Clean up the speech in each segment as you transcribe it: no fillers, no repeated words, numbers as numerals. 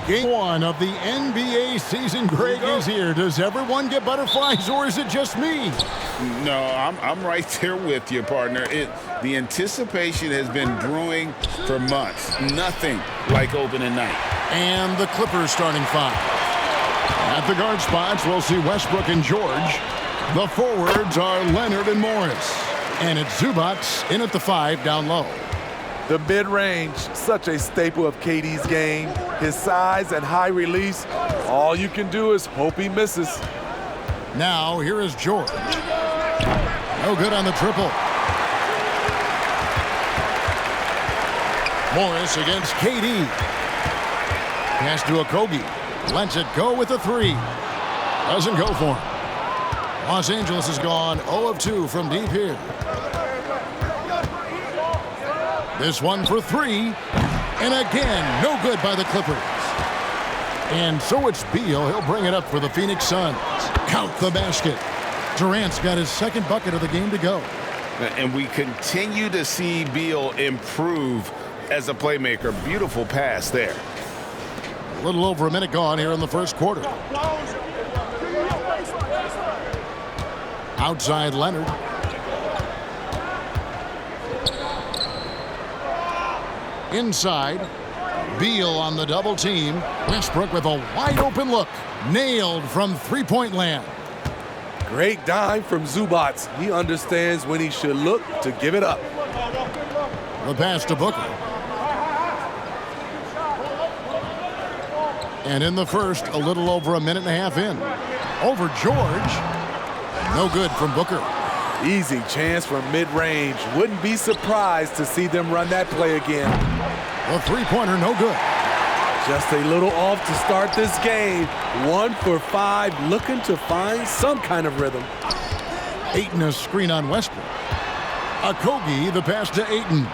Game one of the NBA season. Greg is here. Does everyone get butterflies, or is it just me? No, I'm right there with you, partner. The anticipation has been brewing for months. Nothing like opening night. And the Clippers starting five. At the guard spots, we'll see Westbrook and George. The forwards are Leonard and Morris. And it's Zubac in at the 5 down low. The mid-range, such a staple of KD's game. His size and high release, all you can do is hope he misses. Now, here is George. No good on the triple. Morris against KD. Pass to Okogie. Lets it go with a 3. Doesn't go for him. Los Angeles has gone 0 of 2 from deep here. This one for 3. And again, no good by the Clippers. And so it's Beal. He'll bring it up for the Phoenix Suns. Count the basket. Durant's got his second bucket of the game to go. And we continue to see Beal improve as a playmaker. Beautiful pass there. A little over a minute gone here in the first quarter. Outside Leonard. Inside. Beal on the double team. Westbrook with a wide open look. Nailed from three-point land. Great dime from Zubac. He understands when he should look to give it up. The pass to Booker. And in the first, a little over a minute and a half in. Over George. No good from Booker. Easy chance from mid-range. Wouldn't be surprised to see them run that play again. The three-pointer, no good. Just a little off to start this game. 1 for 5, looking to find some kind of rhythm. Ayton a screen on Westbrook. Okogie, the pass to Ayton.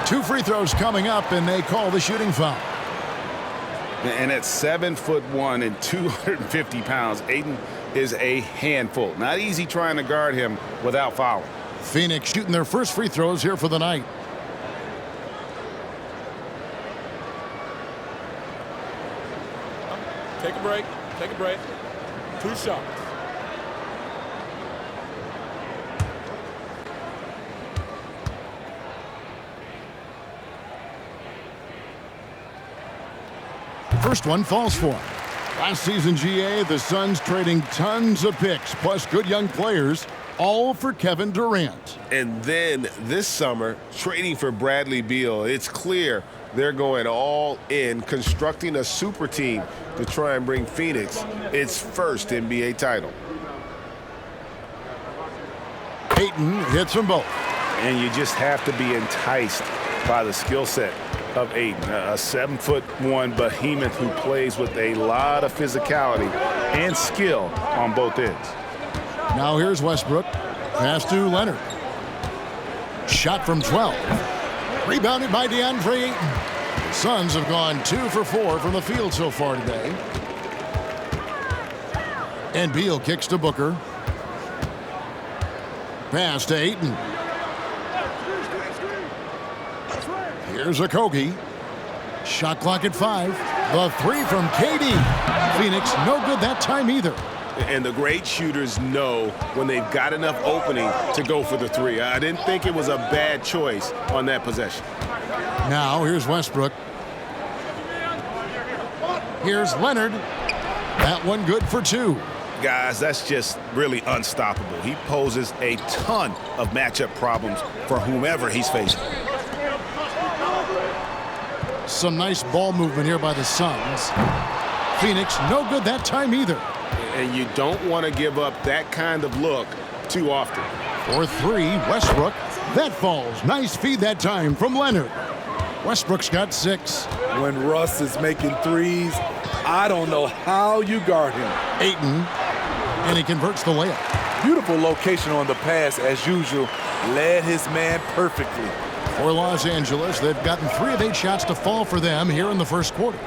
2 free throws coming up, and they call the shooting foul. And at 7'1" and 250 pounds, Ayton is a handful. Not easy trying to guard him without fouling. Phoenix shooting their first free throws here for the night. Take a break. Take a break. 2 shots. First one falls for him. Last season, GA, the Suns trading tons of picks, plus good young players, all for Kevin Durant. And then this summer, trading for Bradley Beal. It's clear they're going all in, constructing a super team to try and bring Phoenix its first NBA title. Ayton hits them both. And you just have to be enticed by the skill set of Ayton, a 7'1" behemoth who plays with a lot of physicality and skill on both ends. Now here's Westbrook. Pass to Leonard. Shot from 12. Rebounded by DeAndre Ayton. The Suns have gone 2 for 4 from the field so far today. And Beal kicks to Booker. Pass to Ayton. Here's Okogie. Shot clock at 5. The 3 from KD. Phoenix no good that time either. And the great shooters know when they've got enough opening to go for the 3. I didn't think it was a bad choice on that possession. Now here's Westbrook. Here's Leonard. That one good for 2. Guys, that's just really unstoppable. He poses a ton of matchup problems for whomever he's facing. Some nice ball movement here by the Suns. Phoenix no good that time either. And you don't want to give up that kind of look too often. For 3, Westbrook. That falls. Nice feed that time from Leonard. Westbrook's got 6. When Russ is making threes, I don't know how you guard him. Ayton, and he converts the layup. Beautiful location on the pass as usual. Led his man perfectly. For Los Angeles, they've gotten 3 of 8 shots to fall for them here in the first quarter.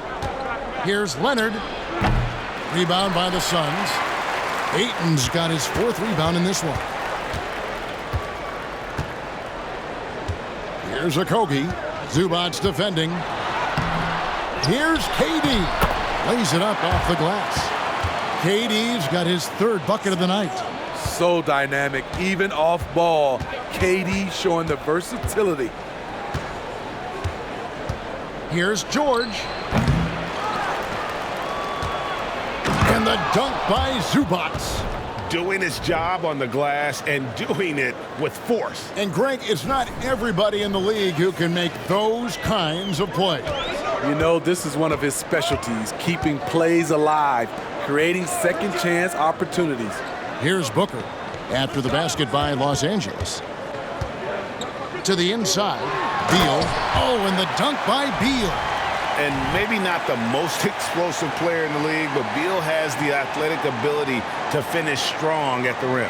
Here's Leonard. Rebound by the Suns. Ayton's got his 4th rebound in this one. Here's Okogie. Zubac's defending. Here's KD. Lays it up off the glass. KD's got his third bucket of the night. So dynamic, even off ball. KD showing the versatility. Here's George. And the dunk by Zubac. Doing his job on the glass and doing it with force. And Greg, it's not everybody in the league who can make those kinds of plays. You know, this is one of his specialties, keeping plays alive, creating second chance opportunities. Here's Booker after the basket by Los Angeles. To the inside, Beal. Oh, and the dunk by Beal. And maybe not the most explosive player in the league, but Beal has the athletic ability to finish strong at the rim.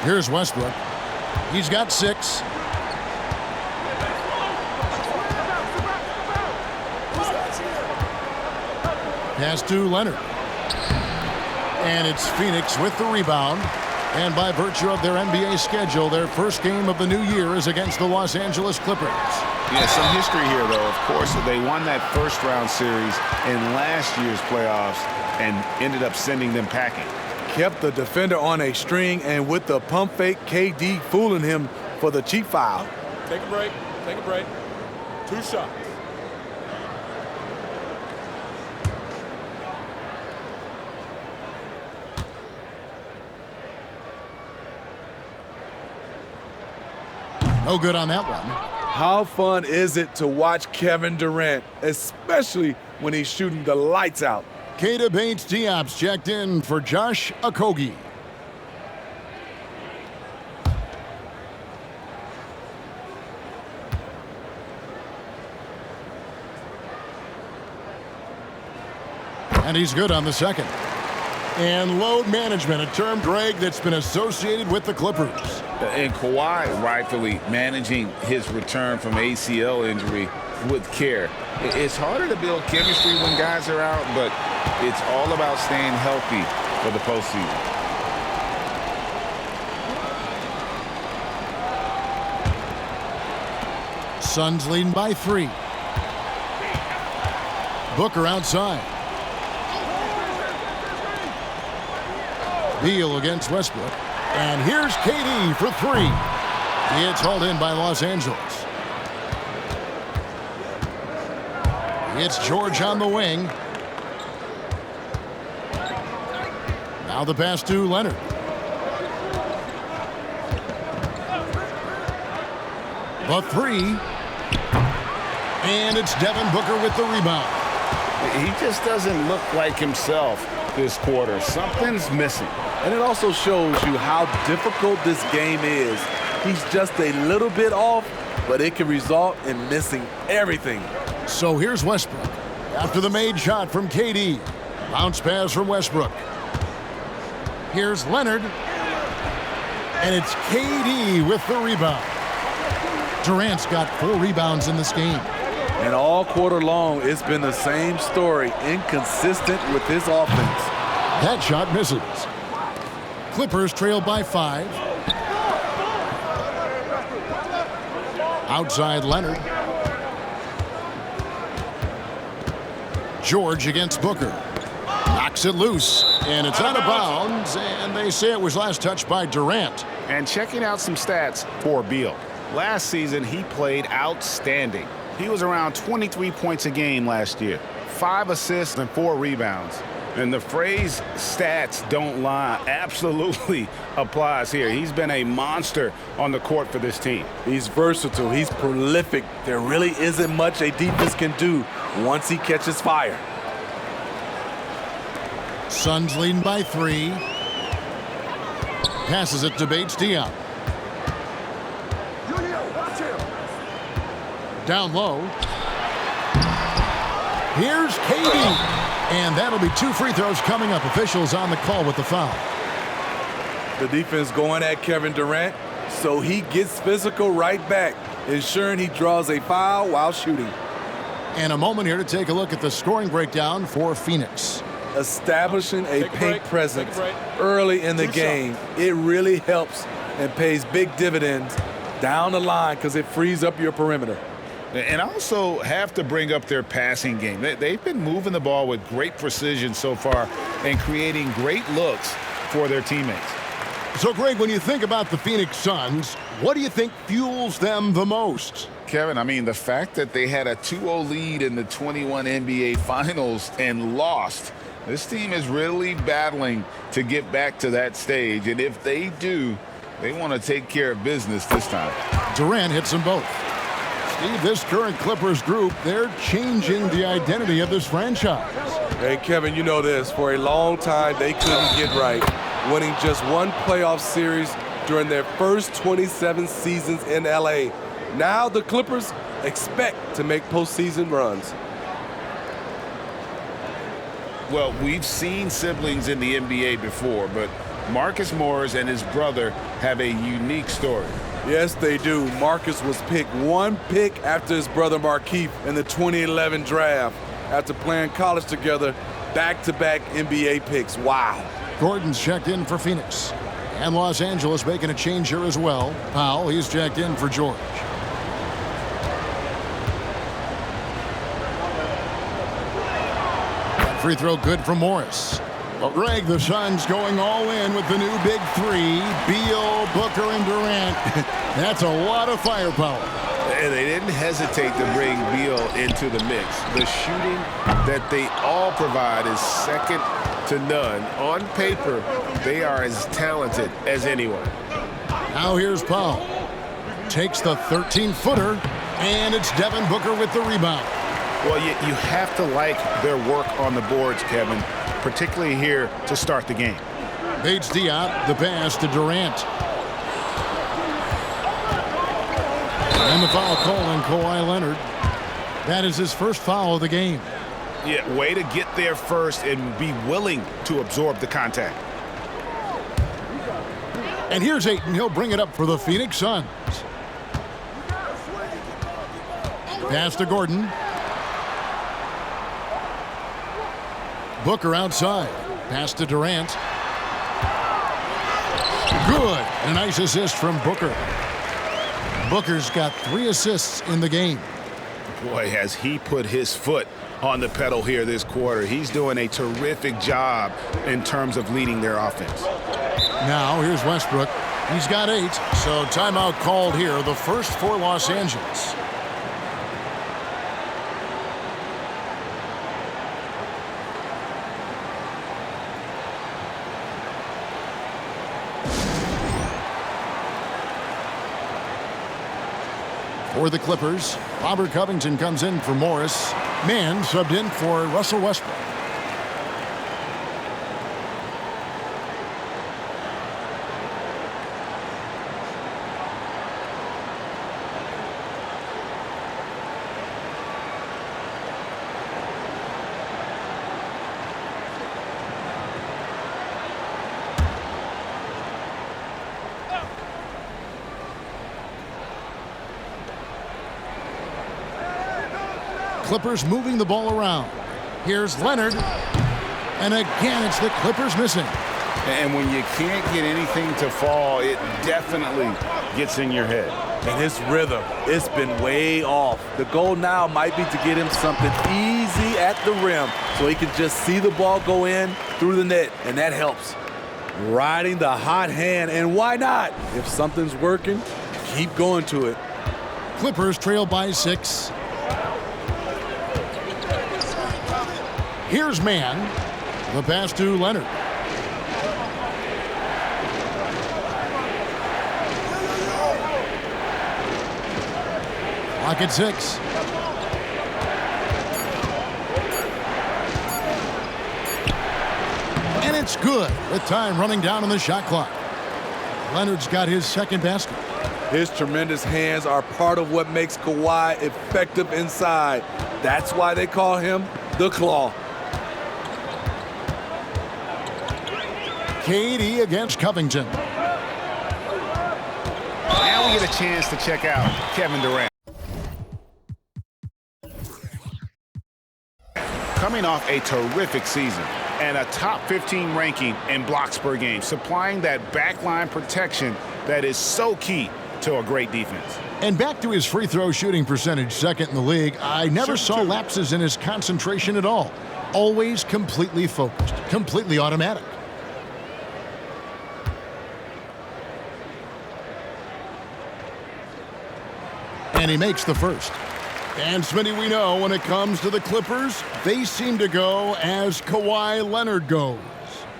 Here's Westbrook. He's got 6. Pass to Leonard. And it's Phoenix with the rebound. And by virtue of their NBA schedule, their first game of the new year is against the Los Angeles Clippers. Yeah, some history here, though. Of course, they won that first-round series in last year's playoffs and ended up sending them packing. Kept the defender on a string, and with the pump fake, KD fooling him for the cheap foul. Take a break. Take a break. 2 shots. No good on that one. How fun is it to watch Kevin Durant, especially when he's shooting the lights out? Keita Bates-Diop's checked in for Josh Okogie. And he's good on the second. And load management, a term, Greg, that's been associated with the Clippers. And Kawhi rightfully managing his return from ACL injury with care. It's harder to build chemistry when guys are out, but it's all about staying healthy for the postseason. Suns leading by 3. Booker outside. Beal against Westbrook. And here's KD for 3. It's hauled in by Los Angeles. It's George on the wing. Now the pass to Leonard. The 3. And it's Devin Booker with the rebound. He just doesn't look like himself this quarter. Something's missing. And it also shows you how difficult this game is. He's just a little bit off, but it can result in missing everything. So here's Westbrook after the made shot from KD. Bounce pass from Westbrook. Here's Leonard. And it's KD with the rebound. Durant's got 4 rebounds in this game. And all quarter long, it's been the same story, inconsistent with his offense. That shot misses. Clippers trail by 5. Outside Leonard. George against Booker. Knocks it loose, and it's out of bounds, and they say it was last touched by Durant. And checking out some stats for Beal. Last season, he played outstanding. He was around 23 points a game last year, 5 assists and 4 rebounds. And the phrase stats don't lie absolutely applies here. He's been a monster on the court for this team. He's versatile. He's prolific. There really isn't much a defense can do once he catches fire. Suns leading by 3. Passes it to Bates-Diop. Down low. Here's KD. And that'll be 2 free throws coming up. Officials on the call with the foul. The defense going at Kevin Durant, so he gets physical right back, ensuring he draws a foul while shooting. And a moment here to take a look at the scoring breakdown for Phoenix. establishing a Take a paint break. presence Take a break. early in the 2 game. shots. It really helps and pays big dividends down the line because it frees up your perimeter. And I also have to bring up their passing game. They've been moving the ball with great precision so far and creating great looks for their teammates. So, Greg, when you think about the Phoenix Suns, what do you think fuels them the most? Kevin, I mean, the fact that they had a 2-0 lead in the 21 NBA Finals and lost, this team is really battling to get back to that stage. And if they do, they want to take care of business this time. Durant hits them both. Steve, this current Clippers group, they're changing the identity of this franchise. Hey, Kevin, you know this. For a long time, they couldn't get right, winning just one playoff series during their first 27 seasons in L.A. Now the Clippers expect to make postseason runs. Well, we've seen siblings in the NBA before, but Marcus Morris and his brother have a unique story. Yes, they do. Marcus was picked one pick after his brother Markieff in the 2011 draft after playing college together, back-to-back NBA picks. Wow. Gordon's checked in for Phoenix. And Los Angeles making a change here as well. Powell, he's checked in for George. That free throw good from Morris. Well, Greg, the Suns going all in with the new big three. Beal, Booker, and Durant. That's a lot of firepower. And they didn't hesitate to bring Beal into the mix. The shooting that they all provide is second to none. On paper, they are as talented as anyone. Now here's Powell. Takes the 13-footer, and it's Devin Booker with the rebound. Well, you have to like their work on the boards, Kevin, particularly here to start the game. Bates Diop, the pass to Durant. And the foul call on Kawhi Leonard. That is his first foul of the game. Yeah, way to get there first and be willing to absorb the contact. And here's Ayton. He'll bring it up for the Phoenix Suns. Pass to Gordon. Booker outside. Pass to Durant. Good. A nice assist from Booker. Booker's got 3 assists in the game. Boy, has he put his foot on the pedal here this quarter. He's doing a terrific job in terms of leading their offense. Now here's Westbrook. He's got 8, so timeout called here, the first for Los Angeles. For the Clippers, Robert Covington comes in for Morris. Mann subbed in for Russell Westbrook. Clippers moving the ball around. Here's Leonard. And again, it's the Clippers missing. And when you can't get anything to fall, it definitely gets in your head. And his rhythm, it's been way off. The goal now might be to get him something easy at the rim so he can just see the ball go in through the net, and that helps. Riding the hot hand, and why not? If something's working, keep going to it. Clippers trail by 6. Here's Mann. The pass to Leonard. Clock at 6. And it's good with time running down on the shot clock. Leonard's got his second basket. His tremendous hands are part of what makes Kawhi effective inside. That's why they call him the Claw. KD against Covington. Now we get a chance to check out Kevin Durant. Coming off a terrific season, and a top 15 ranking in blocks per game, supplying that backline protection that is so key to a great defense. And back to his free throw shooting percentage, second in the league. I never saw lapses in his concentration at all. Always completely focused, completely automatic. And he makes the first. And Smitty, we know when it comes to the Clippers, they seem to go as Kawhi Leonard goes.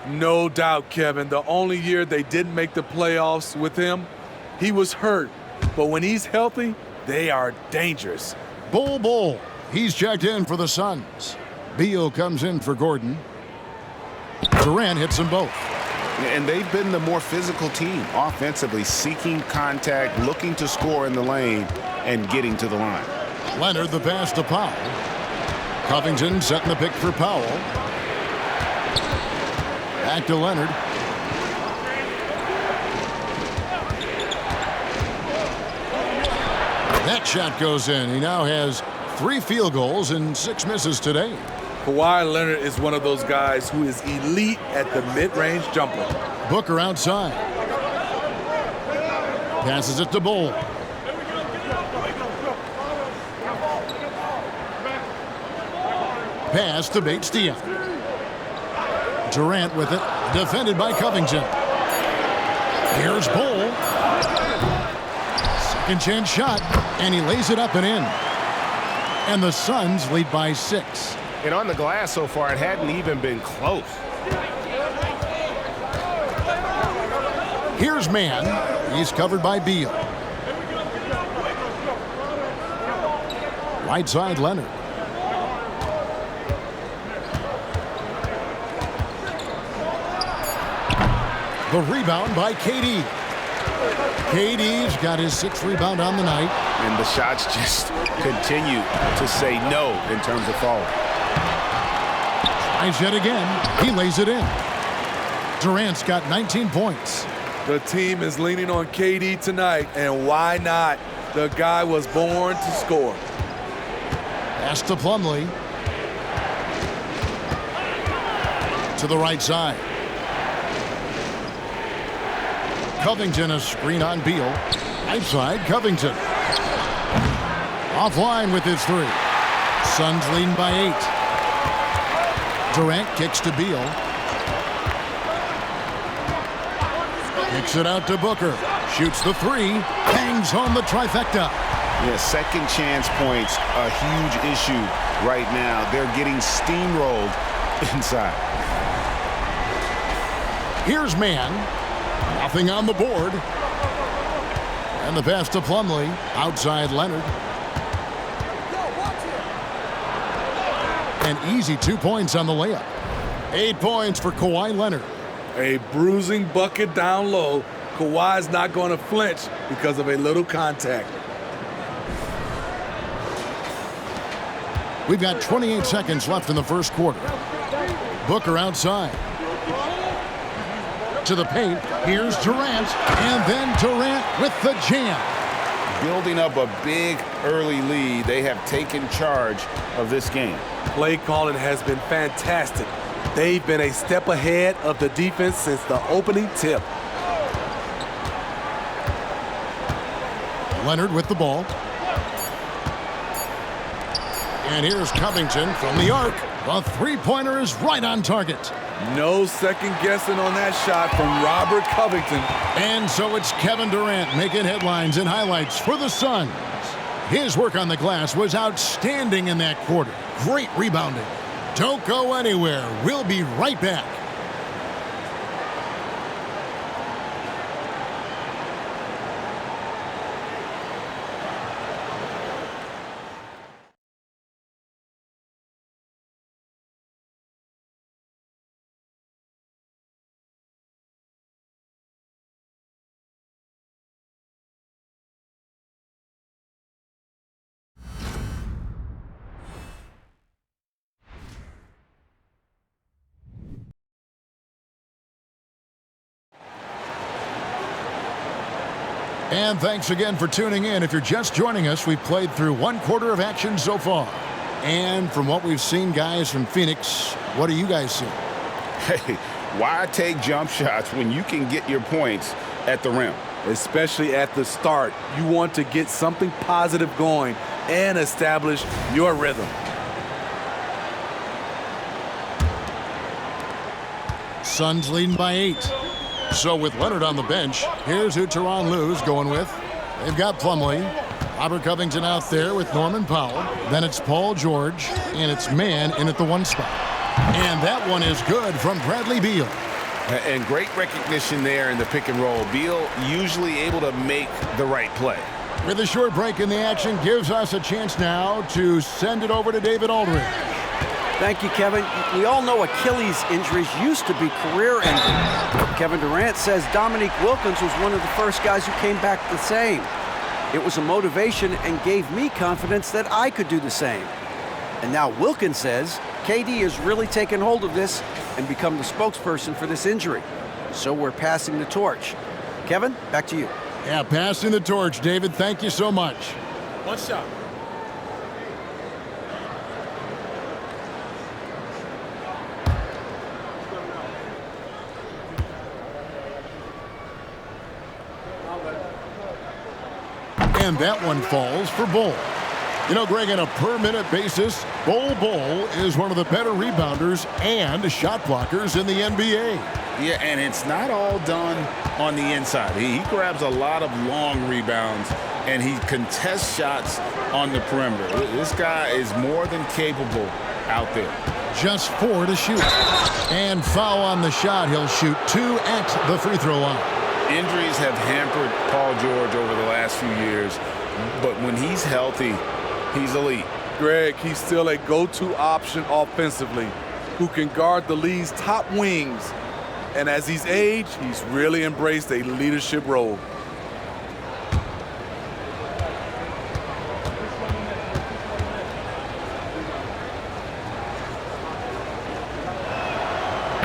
No doubt, Kevin. The only year they didn't make the playoffs with him, he was hurt. But when he's healthy, they are dangerous. Bull. He's checked in for the Suns. Beal comes in for Gordon. Durant hits them both. And they've been the more physical team offensively, seeking contact, looking to score in the lane, and getting to the line. Leonard the pass to Powell. Covington setting the pick for Powell. Back to Leonard. That shot goes in. He now has 3 field goals and 6 misses today. Kawhi Leonard is one of those guys who is elite at the mid-range jumper. Booker outside. Passes it to Bull. Pass to Bates-Diop. Durant with it. Defended by Covington. Here's Bull. Second chance shot. And he lays it up and in. And the Suns lead by 6. And on the glass so far, it hadn't even been close. Here's Mann. He's covered by Beal. Right side, Leonard. The rebound by KD. KD's got his 6th rebound on the night. And the shots just continue to say no in terms of falling. Tries yet again. He lays it in. Durant's got 19 points. The team is leaning on KD tonight, and why not? The guy was born to score. Pass to Plumlee. To the right side. Covington, a screen on Beal. Right side, Covington. Offline with his 3. Suns leading by 8. Durant kicks to Beal. Kicks it out to Booker. Shoots the 3. Hangs home the trifecta. Yeah, second chance points, a huge issue right now. They're getting steamrolled inside. Here's Mann. Nothing on the board. And the pass to Plumlee. Outside Leonard. An easy 2 points on the layup. 8 points for Kawhi Leonard. A bruising bucket down low. Kawhi's not going to flinch because of a little contact. We've got 28 seconds left in the first quarter. Booker outside. To the paint. Here's Durant. And then Durant with the jam. Building up a big early lead. They have taken charge of this game. Play calling has been fantastic. They've been a step ahead of the defense since the opening tip. Leonard with the ball. And here's Covington from the arc. The 3-pointer is right on target. No second guessing on that shot from Robert Covington. And so it's Kevin Durant making headlines and highlights for the Suns. His work on the glass was outstanding in that quarter. Great rebounding. Don't go anywhere. We'll be right back. And thanks again for tuning in. If you're just joining us, we've played through 1 quarter of action so far. And from what we've seen, guys, from Phoenix, what do you guys see? Hey, why take jump shots when you can get your points at the rim? Especially at the start. You want to get something positive going and establish your rhythm. Suns leading by 8. So with Leonard on the bench, here's who Tyronn Lue's going with. They've got Plumlee, Robert Covington out there with Norman Powell. Then it's Paul George, and it's man in at the 1 spot. And that one is good from Bradley Beal. And great recognition there in the pick and roll. Beal usually able to make the right play. With a short break in the action, gives us a chance now to send it over to David Aldridge. Thank you, Kevin. We all know Achilles injuries used to be career-ending. Kevin Durant says Dominique Wilkins was one of the first guys who came back the same. It was a motivation and gave me confidence that I could do the same. And now Wilkins says KD has really taken hold of this and become the spokesperson for this injury. So we're passing the torch. Kevin, back to you. Yeah, passing the torch, David. Thank you so much. 1 shot. And that one falls for Bull. You know, Greg, on a per-minute basis, Bull is one of the better rebounders and shot blockers in the NBA. Yeah, and it's not all done on the inside. He grabs a lot of long rebounds, and he contests shots on the perimeter. This guy is more than capable out there. Just 4 to shoot. And foul on the shot. He'll shoot 2 at the free throw line. Injuries have hampered Paul George over the last few years, but when he's healthy, he's elite. Greg, he's still a go-to option offensively who can guard the league's top wings. And as he's aged, he's really embraced a leadership role.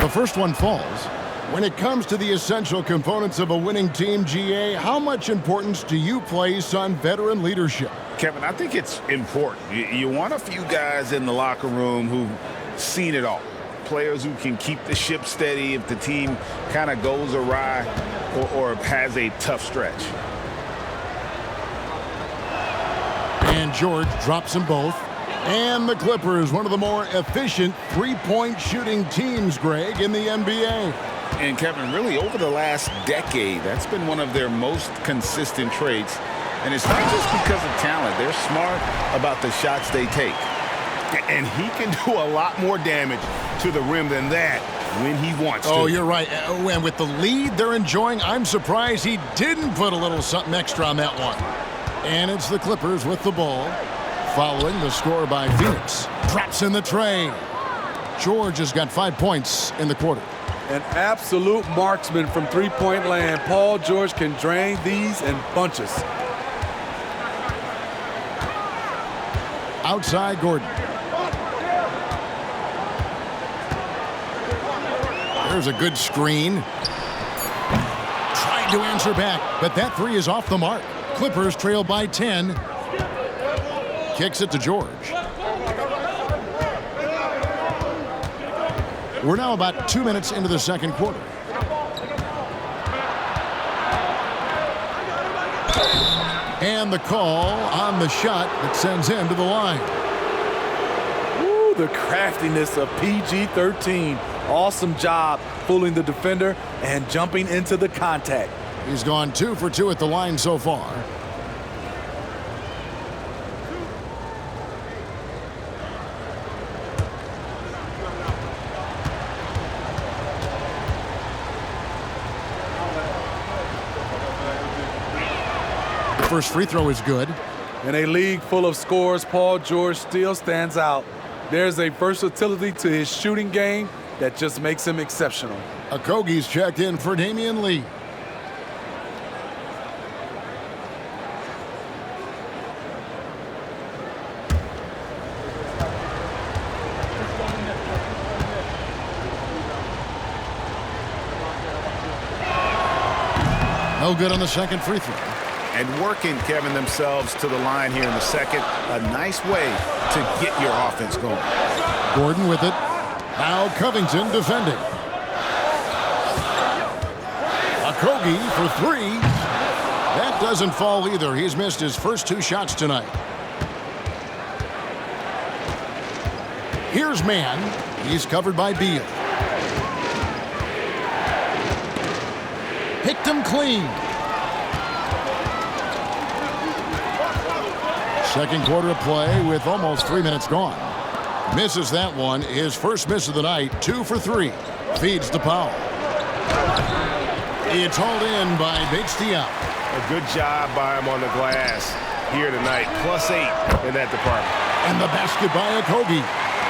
The first one falls. When it comes to the essential components of a winning team, GA, how much importance do you place on veteran leadership? Kevin, I think it's important. You want a few guys in the locker room who've seen it all. Players who can keep the ship steady if the team kind of goes awry or has a tough stretch. And George drops them both. And the Clippers, one of the more efficient three-point shooting teams, Greg, in the NBA. And Kevin, really over the last decade, that's been one of their most consistent traits. And it's not just because of talent. They're smart about the shots they take. And he can do a lot more damage to the rim than that when he wants to. Oh, you're right. And with the lead they're enjoying, I'm surprised he didn't put a little something extra on that one. And it's the Clippers with the ball. Following the score by Phoenix. Drops in the tray. George has got 5 points in the quarter. An absolute marksman from three-point land. Paul George can drain these in bunches. Outside Gordon. There's a good screen. Trying to answer back, but that three is off the mark. Clippers trail by 10. Kicks it to George. We're now about 2 minutes into the second quarter. And the call on the shot that sends him to the line. Ooh, the craftiness of PG-13. Awesome job fooling the defender and jumping into the contact. He's gone 2 for 2 at the line so far. First free throw is good. In a league full of scores, Paul George still stands out. There's a versatility to his shooting game that just makes him exceptional. Okogie's checked in for Damian Lee. No good on the second free throw. And working, Kevin, themselves to the line here in the second. A nice way to get your offense going. Gordon with it. Now Covington defending. Okogie for three. That doesn't fall either. He's missed his first 2 shots tonight. Here's Mann. He's covered by Beal. Picked him clean. Second quarter of play with almost 3 minutes gone. Misses that one. His first miss of the night. 2 for 3. Feeds to Powell. It's hauled in by Bates-Diop. A good job by him on the glass here tonight. +8 in that department. And the basket by Okogie.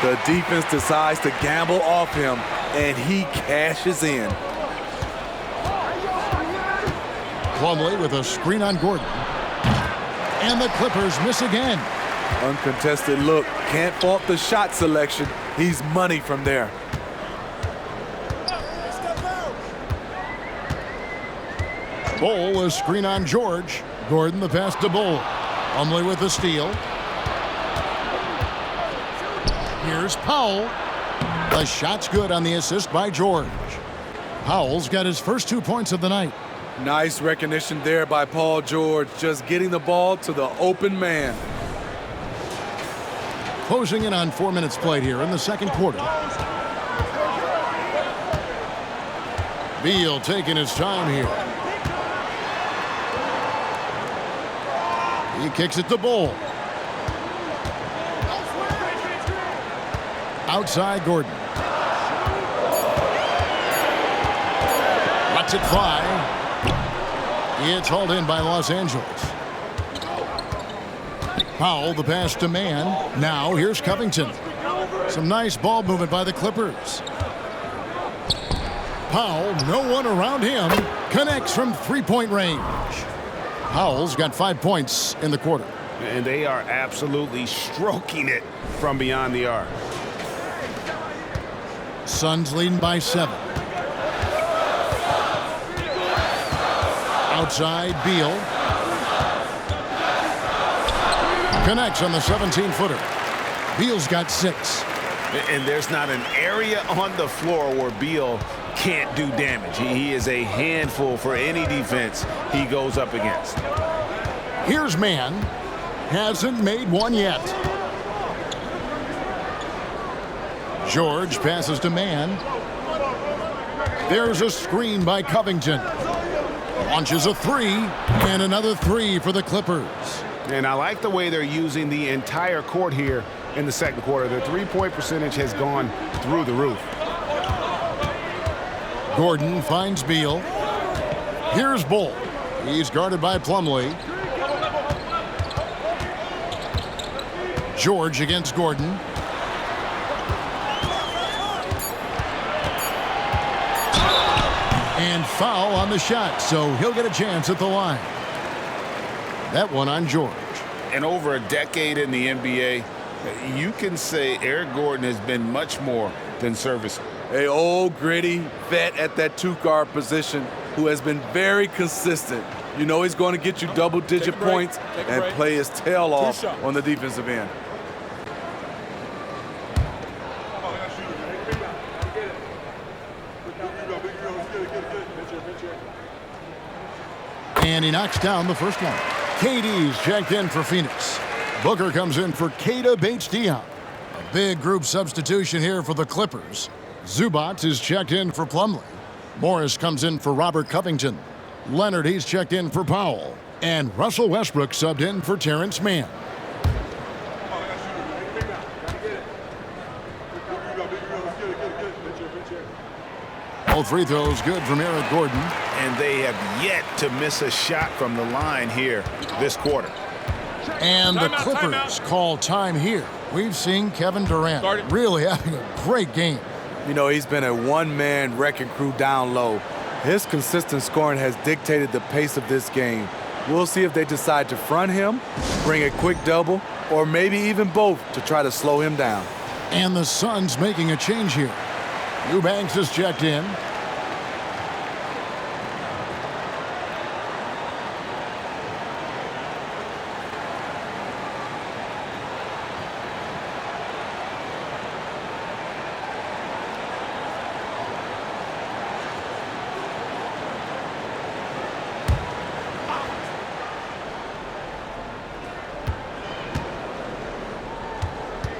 The defense decides to gamble off him, and he cashes in. Plumlee with a screen on Gordon. And the Clippers miss again. Uncontested look. Can't fault the shot selection. He's money from there. Bull, a screen on George. Gordon the pass to Bull. Plumlee with the steal. Here's Powell. The shot's good on the assist by George. Powell's got his first 2 points of the night. Nice recognition there by Paul George, just getting the ball to the open man. Closing in on 4 minutes played here in the second quarter. Beal taking his time here. He kicks it to Bull. Outside Gordon. Lets it fly. It's hauled in by Los Angeles. Powell, the pass to Mann. Now here's Covington. Some nice ball movement by the Clippers. Powell, no one around him, connects from 3-point range. Powell's got 5 points in the quarter. And they are absolutely stroking it from beyond the arc. Suns leading by 7. Outside Beal. Connects on the 17-footer. Beal's got 6. And there's not an area on the floor where Beal can't do damage. He is a handful for any defense he goes up against. Here's Mann. Hasn't made one yet. George passes to Mann. There's a screen by Covington. Launches a 3, and another 3 for the Clippers. And I like the way they're using the entire court here in the second quarter. Their three-point percentage has gone through the roof. Gordon finds Beal. Here's Bull. He's guarded by Plumlee. George against Gordon. And foul on the shot, so he'll get a chance at the line. That one on George. And over a decade in the NBA, you can say Eric Gordon has been much more than serviceable. A old gritty vet at that 2-guard position who has been very consistent. You know he's going to get you double-digit points and play his tail off on the defensive end. And he knocks down the first one. KD's checked in for Phoenix. Booker comes in for Keita Bates-Diop. A big group substitution here for the Clippers. Zubac is checked in for Plumlee. Morris comes in for Robert Covington. Leonard, he's checked in for Powell. And Russell Westbrook subbed in for Terrence Mann. All free throws good from Eric Gordon. And they have yet to miss a shot from the line here this quarter. And the Clippers call time here. We've seen Kevin Durant really having a great game. You know, he's been a one-man wrecking crew down low. His consistent scoring has dictated the pace of this game. We'll see if they decide to front him, bring a quick double, or maybe even both to try to slow him down. And the Suns making a change here. Eubanks is checked in.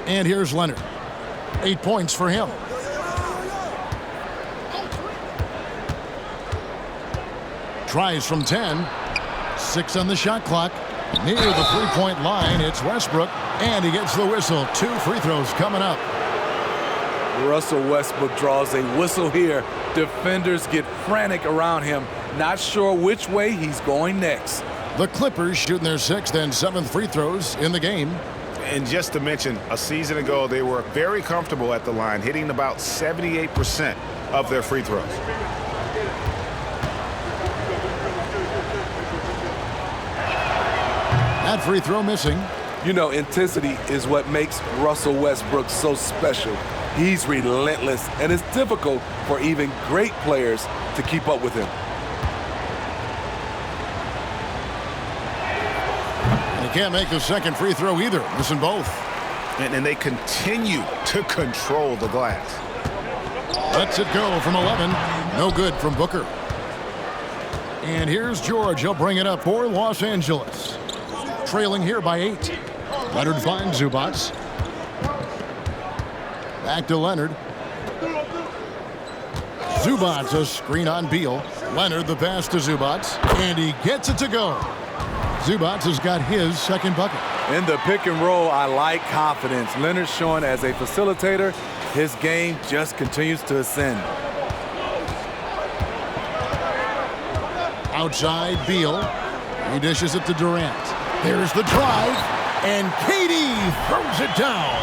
And here's Leonard. 8 points for him. Tries from 10. 6 on the shot clock. Near the three-point line, it's Westbrook, and he gets the whistle. 2 free throws coming up. Russell Westbrook draws a whistle here. Defenders get frantic around him, not sure which way he's going next. The Clippers shooting their 6th and 7th free throws in the game. And just to mention, a season ago, they were very comfortable at the line, hitting about 78% of their free throws. That free throw missing. You know, intensity is what makes Russell Westbrook so special. He's relentless, and it's difficult for even great players to keep up with him. And he can't make the second free throw either, missing both. And they continue to control the glass. Lets it go from 11. No good from Booker. And here's George. He'll bring it up for Los Angeles. Trailing here by 8. Leonard finds Zubac. Back to Leonard. Zubac, a screen on Beal. Leonard, the pass to Zubac. And he gets it to go. Zubac has got his second bucket. In the pick and roll, I like confidence. Leonard showing as a facilitator, his game just continues to ascend. Outside, Beal. He dishes it to Durant. There's the drive, and KD throws it down.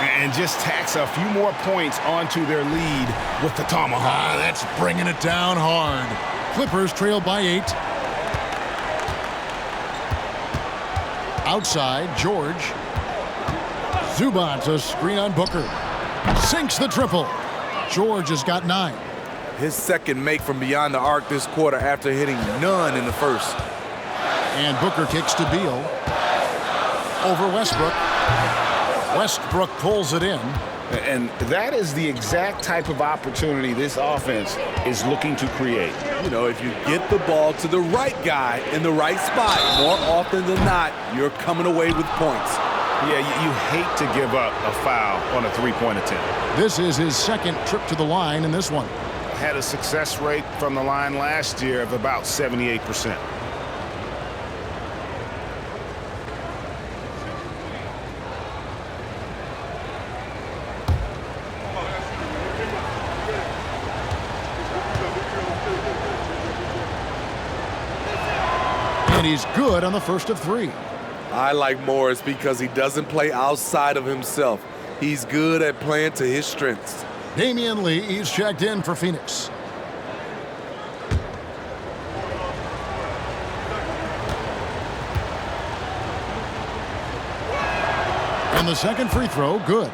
And just tacks a few more points onto their lead with the tomahawk. That's bringing it down hard. Clippers trail by 8. Outside, George. Zubac, a screen on Booker. Sinks the triple. George has got 9. His second make from beyond the arc this quarter after hitting none in the first. And Booker kicks to Beal. Over Westbrook. Westbrook pulls it in. And that is the exact type of opportunity this offense is looking to create. You know, if you get the ball to the right guy in the right spot, more often than not, you're coming away with points. Yeah, you hate to give up a foul on a three-point attempt. This is his second trip to the line in this one. Had a success rate from the line last year of about 78%. And he's good on the first of 3. I like Morris because he doesn't play outside of himself. He's good at playing to his strengths. Damian Lee, he's checked in for Phoenix. And the second free throw, good.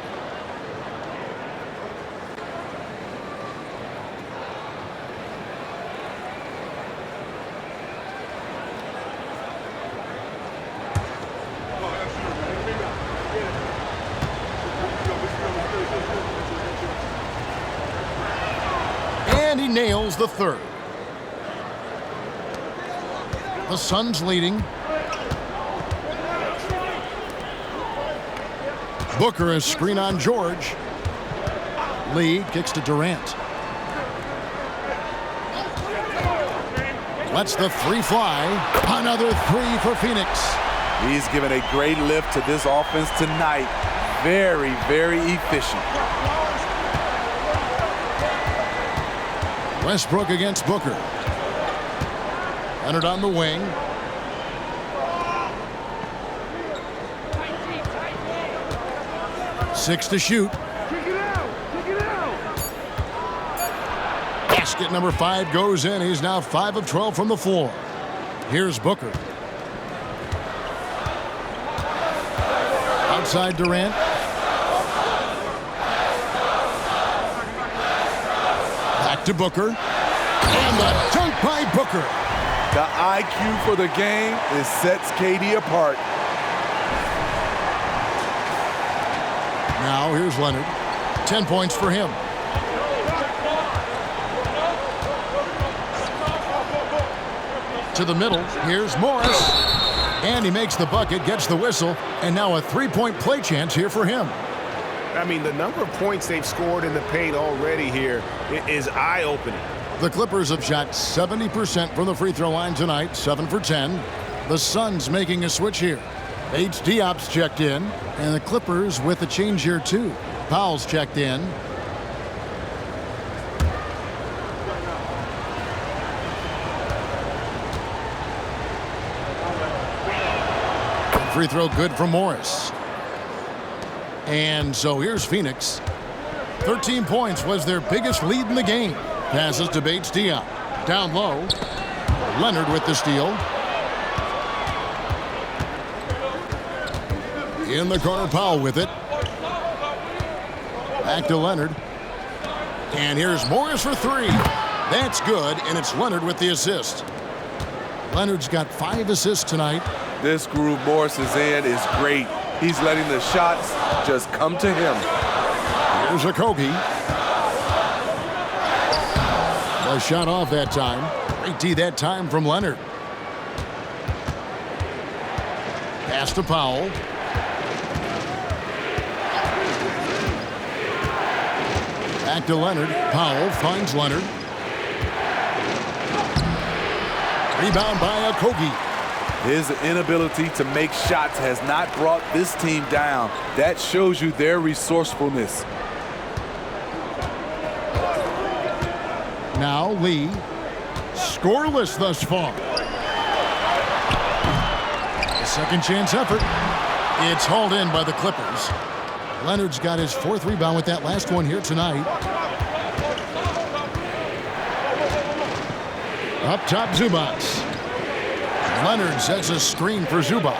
And he nails the third. The Suns leading. Booker is screen on George. Lee kicks to Durant. Lets the 3 fly. Another 3 for Phoenix. He's given a great lift to this offense tonight. Very, very efficient. Westbrook against Booker. Leonard on the wing. Six to shoot. Basket number 5 goes in. He's now 5 of 12 from the floor. Here's Booker. Outside Durant. Back to Booker. And the dunk by Booker. The IQ for the game is sets KD apart. Now here's Leonard. 10 points for him. To the middle. Here's Morris. And he makes the bucket, gets the whistle, and now a three-point play chance here for him. I mean, the number of points they've scored in the paint already here is eye-opening. The Clippers have shot 70% from the free throw line tonight, 7 for 10. The Suns making a switch here. Diop's checked in, and the Clippers with a change here too. Powell's checked in. Free throw good from Morris. And so here's Phoenix. 13 points was their biggest lead in the game. Passes to Diop. Down low. Leonard with the steal. In the corner, Powell with it. Back to Leonard. And here's Morris for three. That's good, and it's Leonard with the assist. Leonard's got 5 assists tonight. This groove Morris is in is great. He's letting the shots just come to him. Here's Okogie. A shot off that time. Great D that time from Leonard. Pass to Powell. Back to Leonard. Powell finds Leonard. Rebound by Okogie. His inability to make shots has not brought this team down. That shows you their resourcefulness. Now Lee, scoreless thus far. A second chance effort. It's hauled in by the Clippers. Leonard's got his 4th rebound with that last one here tonight. Up top, Zubac. Leonard sets a screen for Zubac.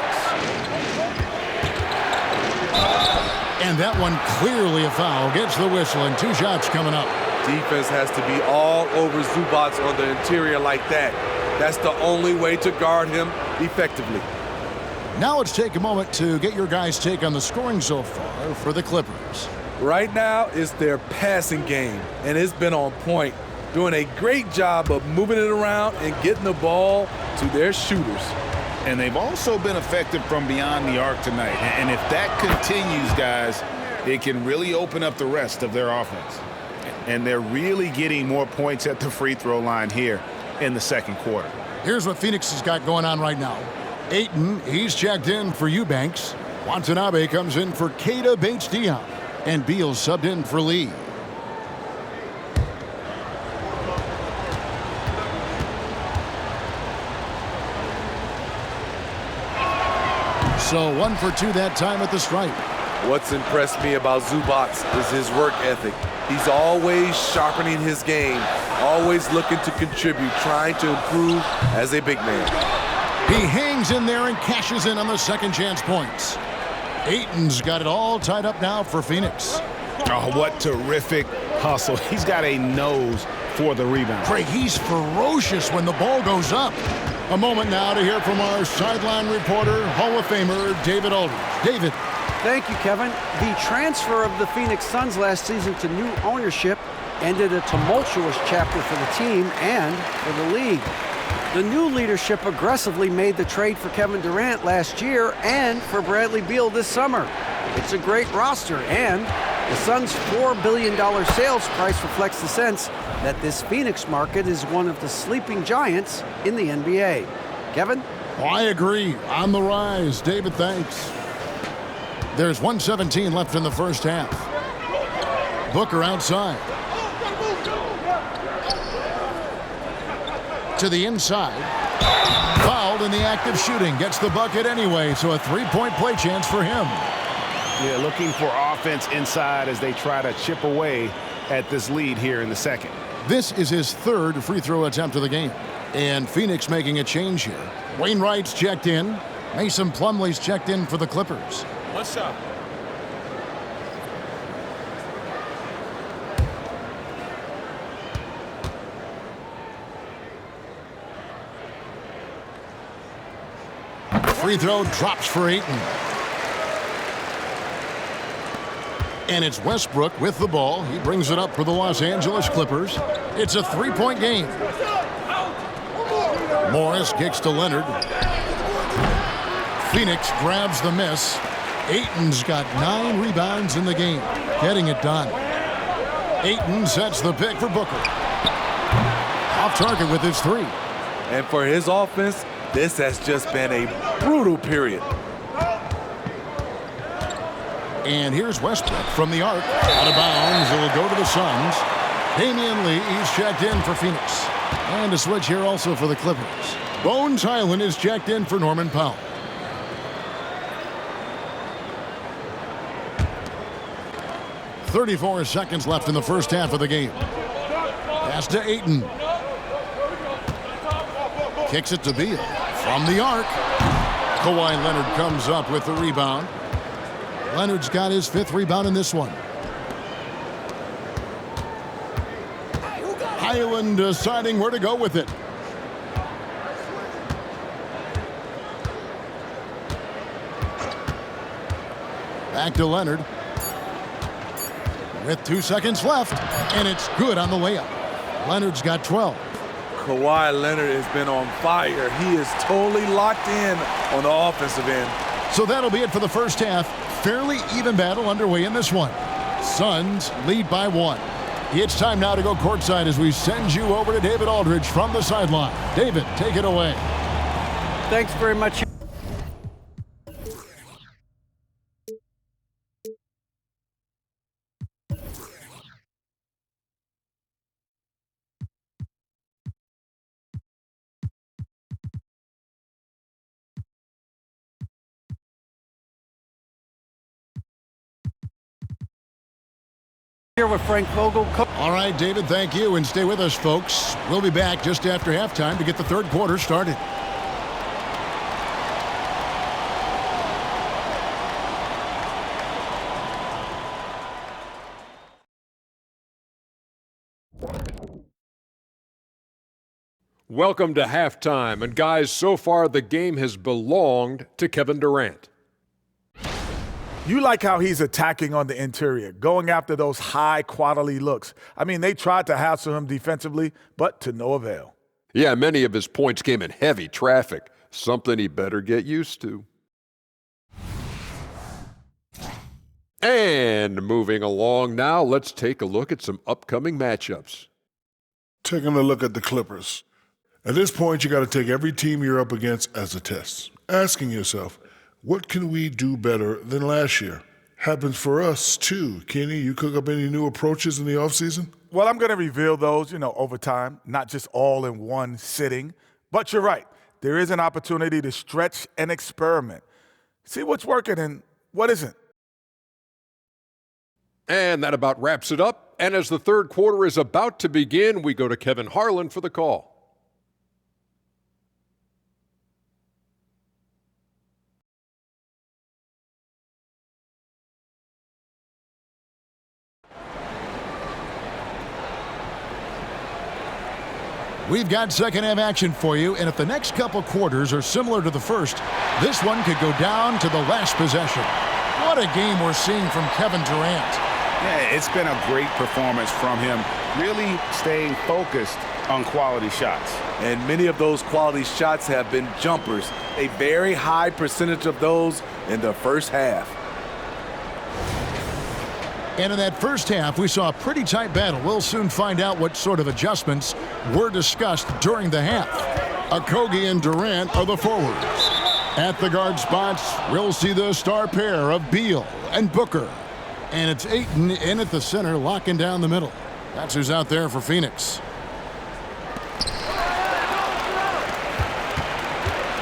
And that one clearly a foul. Gets the whistle and 2 shots coming up. Defense has to be all over Zubac on the interior like that. That's the only way to guard him effectively. Now let's take a moment to get your guys' take on the scoring so far for the Clippers. Right now, it's their passing game, and it's been on point. Doing a great job of moving it around and getting the ball to their shooters. And they've also been effective from beyond the arc tonight. And if that continues, guys, it can really open up the rest of their offense. And they're really getting more points at the free throw line here in the second quarter. Here's what Phoenix has got going on right now. Ayton, he's checked in for Eubanks. Watanabe comes in for Keita Bates-Diop. And Beal subbed in for Lee. So 1 for 2 that time at the stripe. What's impressed me about Zubac is his work ethic. He's always sharpening his game, always looking to contribute, trying to improve as a big man. He hangs in there and cashes in on the second chance points. Ayton's got it all tied up now for Phoenix. Oh, what terrific hustle. He's got a nose for the rebound. Craig, he's ferocious when the ball goes up. A moment now to hear from our sideline reporter, Hall of Famer David Aldridge. David. Thank you, Kevin. The transfer of the Phoenix Suns last season to new ownership ended a tumultuous chapter for the team and for the league. The new leadership aggressively made the trade for Kevin Durant last year and for Bradley Beal this summer. It's a great roster, and the Suns' $4 billion sales price reflects the sense that this Phoenix market is one of the sleeping giants in the NBA. Kevin? Oh, I agree. On the rise. David, thanks. There's 1:17 left in the first half. Booker outside. To the inside. Fouled in the act of shooting. Gets the bucket anyway, so a 3-point play chance for him. Yeah, looking for offense inside as they try to chip away at this lead here in the second. This is his 3rd free throw attempt of the game. And Phoenix making a change here. Wainwright's checked in. Mason Plumlee's checked in for the Clippers. 1 shot. Free throw drops for Ayton. And it's Westbrook with the ball. He brings it up for the Los Angeles Clippers. It's a 3-point game. Morris kicks to Leonard. Phoenix grabs the miss. Ayton's got 9 rebounds in the game, getting it done. Ayton sets the pick for Booker. Off target with his 3. And for his offense, this has just been a brutal period. And here's Westbrook from the arc. Out of bounds, it'll go to the Suns. Damian Lee, he's checked in for Phoenix. And a switch here also for the Clippers. Bones Highland is checked in for Norman Powell. .34 seconds left in the first half of the game. Pass to Ayton. Kicks it to Beal from the arc. Kawhi Leonard comes up with the rebound. Leonard's got his 5th rebound in this one. Highland deciding where to go with it. Back to Leonard. With 2 seconds left, and it's good on the layup. Leonard's got 12. Kawhi Leonard has been on fire. He is totally locked in on the offensive end. So that'll be it for the first half. Fairly even battle underway in this one. Suns lead by 1. It's time now to go courtside as we send you over to David Aldridge from the sideline. David, take it away. Thanks very much. Here with Frank Vogel. All right, David, thank you, and stay with us, folks. We'll be back just after halftime to get the third quarter started. Welcome to halftime, and guys, so far the game has belonged to Kevin Durant. You like how he's attacking on the interior, going after those high-quality looks. I mean, they tried to hassle him defensively, but to no avail. Yeah, many of his points came in heavy traffic, something he better get used to. And moving along now, let's take a look at some upcoming matchups. Taking a look at the Clippers. At this point, you got to take every team you're up against as a test, asking yourself, what can we do better than last year? Happens for us, too. Kenny, you cook up any new approaches in the offseason? Well, I'm going to reveal those, over time, not just all in one sitting. But you're right. There is an opportunity to stretch and experiment. See what's working and what isn't. And that about wraps it up. And as the third quarter is about to begin, we go to Kevin Harlan for the call. We've got second half action for you, and if the next couple quarters are similar to the first, this one could go down to the last possession. What a game we're seeing from Kevin Durant. Yeah, it's been a great performance from him, really staying focused on quality shots. And many of those quality shots have been jumpers, a very high percentage of those in the first half. And in that first half, we saw a pretty tight battle. We'll soon find out what sort of adjustments were discussed during the half. Okogie and Durant are the forwards. At the guard spots, we'll see the star pair of Beal and Booker. And it's Ayton in at the center, locking down the middle. That's who's out there for Phoenix.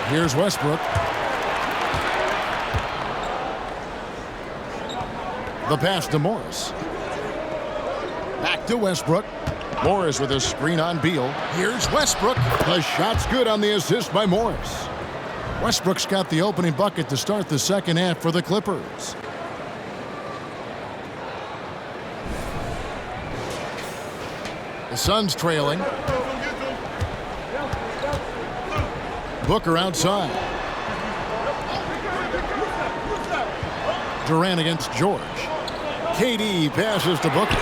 Here's Westbrook. The pass to Morris. Back to Westbrook. Morris with a screen on Beal. Here's Westbrook. The shot's good on the assist by Morris. Westbrook's got the opening bucket to start the second half for the Clippers. The Suns trailing. Booker outside. Durant against George. KD passes to Booker.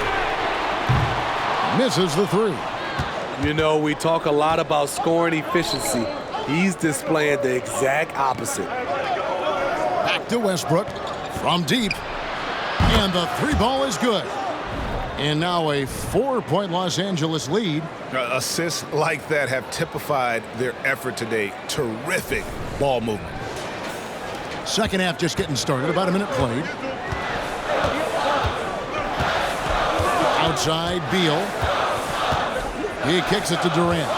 Misses the three. We talk a lot about scoring efficiency. He's displaying the exact opposite. Back to Westbrook from deep. And the three ball is good. And now a 4-point Los Angeles lead. Assists like that have typified their effort today. Terrific ball movement. Second half just getting started. About a minute played. Outside, Beal. He kicks it to Durant.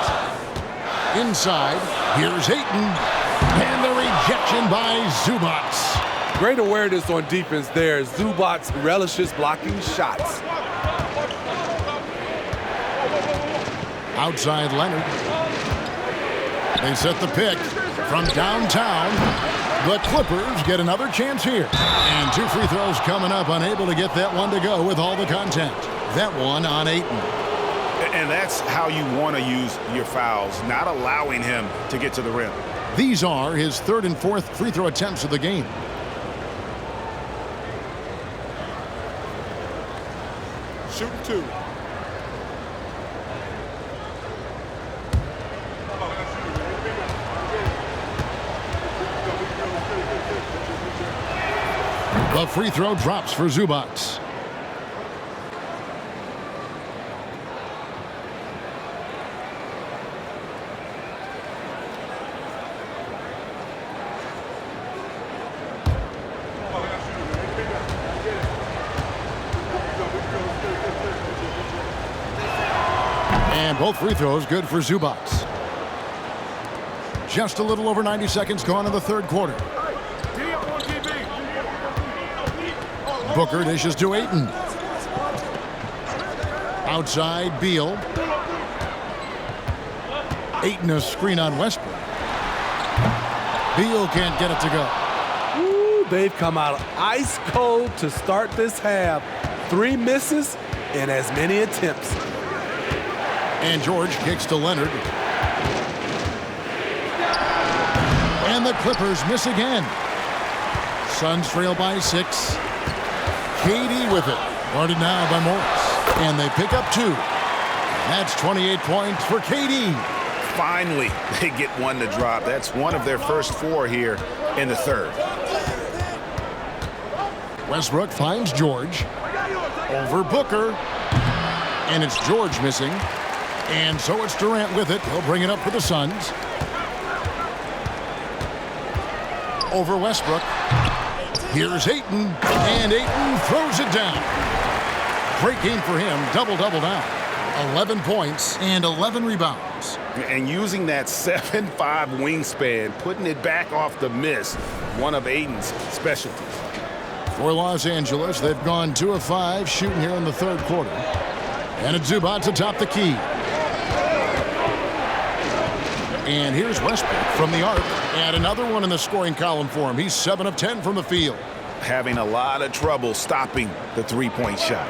Inside, here's Ayton. And the rejection by Zubac. Great awareness on defense there. Zubac relishes blocking shots. Outside Leonard. They set the pick from downtown. The Clippers get another chance here. And 2 free throws coming up, unable to get that one to go with all the content. That one on Ayton. And that's how you want to use your fouls, not allowing him to get to the rim. These are his 3rd and 4th free throw attempts of the game. Shooting 2. The free throw drops for Zubac. And both free throws good for Zubac. Just a little over 90 seconds gone in the 3rd quarter. Booker dishes to Ayton. Outside, Beal. Ayton a screen on Westbrook. Beal can't get it to go. Ooh, they've come out ice cold to start this half. 3 misses and as many attempts. And George kicks to Leonard. And the Clippers miss again. Suns trail by 6. KD with it. Guarded now by Morris. And they pick up 2. That's 28 points for KD. Finally, they get one to drop. That's one of their first 4 here in the 3rd. Westbrook finds George. Over Booker. And it's George missing. And so it's Durant with it. He'll bring it up for the Suns. Over Westbrook. Here's Ayton, and Ayton throws it down. Great game for him, double-double now. 11 points and 11 rebounds. And using that 7'5" wingspan, putting it back off the miss, one of Ayton's specialties. For Los Angeles, they've gone 2 of 5 shooting here in the 3rd quarter. And it's Zubac atop the key. And here's Westbrook from the arc. And another one in the scoring column for him. He's 7 of 10 from the field. Having a lot of trouble stopping the 3-point shot.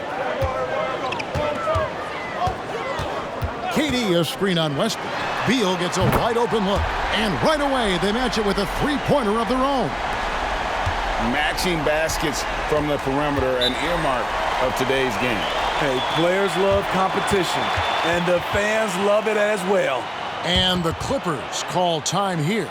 KD a screen on Westbrook. Beal gets a wide open look. And right away, they match it with a 3-pointer of their own. Matching baskets from the perimeter, an earmark of today's game. Hey, players love competition, and the fans love it as well. And the Clippers call time here.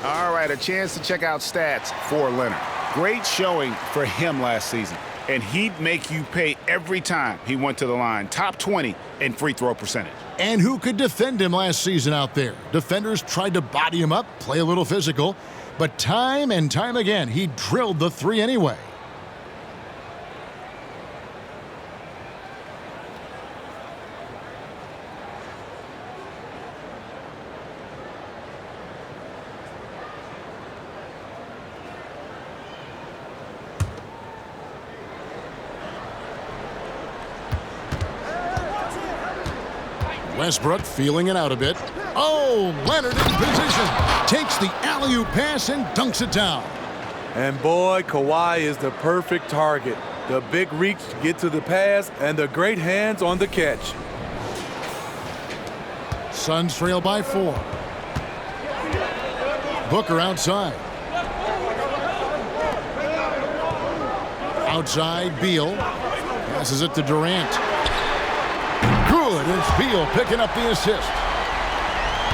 All right, a chance to check out stats for Leonard. Great showing for him last season. And he'd make you pay every time he went to the line. Top 20 in free throw percentage. And who could defend him last season out there? Defenders tried to body him up, play a little physical, but time and time again, he drilled the 3 anyway. Westbrook feeling it out a bit. Oh, Leonard in position. Takes the alley-oop pass and dunks it down. And boy, Kawhi is the perfect target. The big reach to get to the pass and the great hands on the catch. Suns trail by 4. Booker outside. Outside, Beal. Passes it to Durant. Good. It's Beal picking up the assist.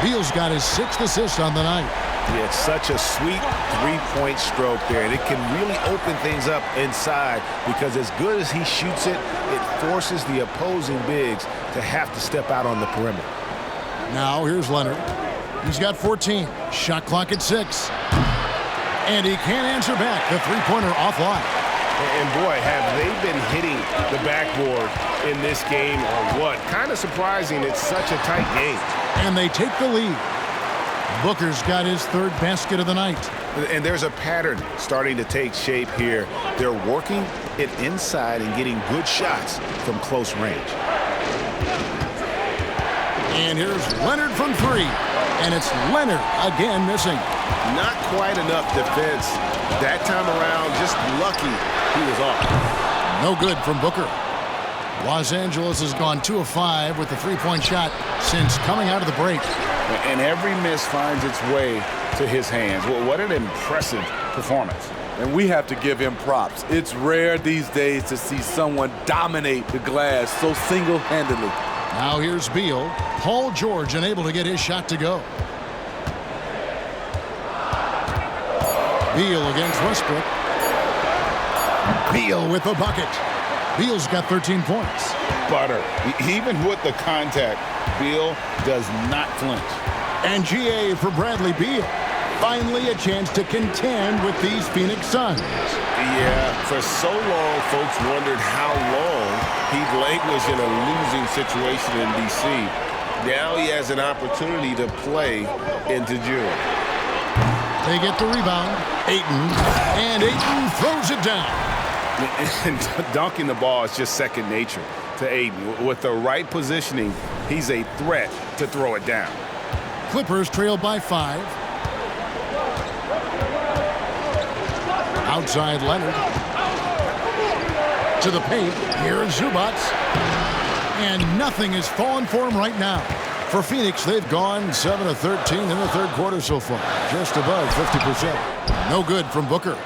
Beal's got his 6th assist on the night. Yeah, it's such a sweet three-point stroke there, and it can really open things up inside because as good as he shoots it, it forces the opposing bigs to have to step out on the perimeter. Now here's Leonard. He's got 14. Shot clock at 6. And he can't answer back. The three-pointer offline. And boy, have they been hitting the backboard in this game or what? Kind of surprising it's such a tight game. And they take the lead. Booker's got his 3rd basket of the night. And there's a pattern starting to take shape here. They're working it inside and getting good shots from close range. And here's Leonard from 3. And it's Leonard again missing. Not quite enough defense. That time around, just lucky he was off. No good from Booker. Los Angeles has gone 2 of 5 with the three-point shot since coming out of the break. And every miss finds its way to his hands. Well, what an impressive performance. And we have to give him props. It's rare these days to see someone dominate the glass so single-handedly. Now here's Beal. Paul George unable to get his shot to go. Beal against Westbrook. Beal with the bucket. Beal's got 13 points. Butter. Even with the contact, Beal does not flinch. And GA for Bradley Beal. Finally a chance to contend with these Phoenix Suns. Yeah, for so long, folks wondered how long he'd languish in a losing situation in D.C. Now he has an opportunity to play into June. They get the rebound. Ayton. And Ayton throws it down. And dunking the ball is just second nature to Ayton. With the right positioning, he's a threat to throw it down. Clippers trail by 5. Outside Leonard. To the paint. Here is Zubac. And nothing is falling for him right now. For Phoenix, they've gone 7 of 13 in the 3rd quarter so far. Just above 50%. No good from Booker.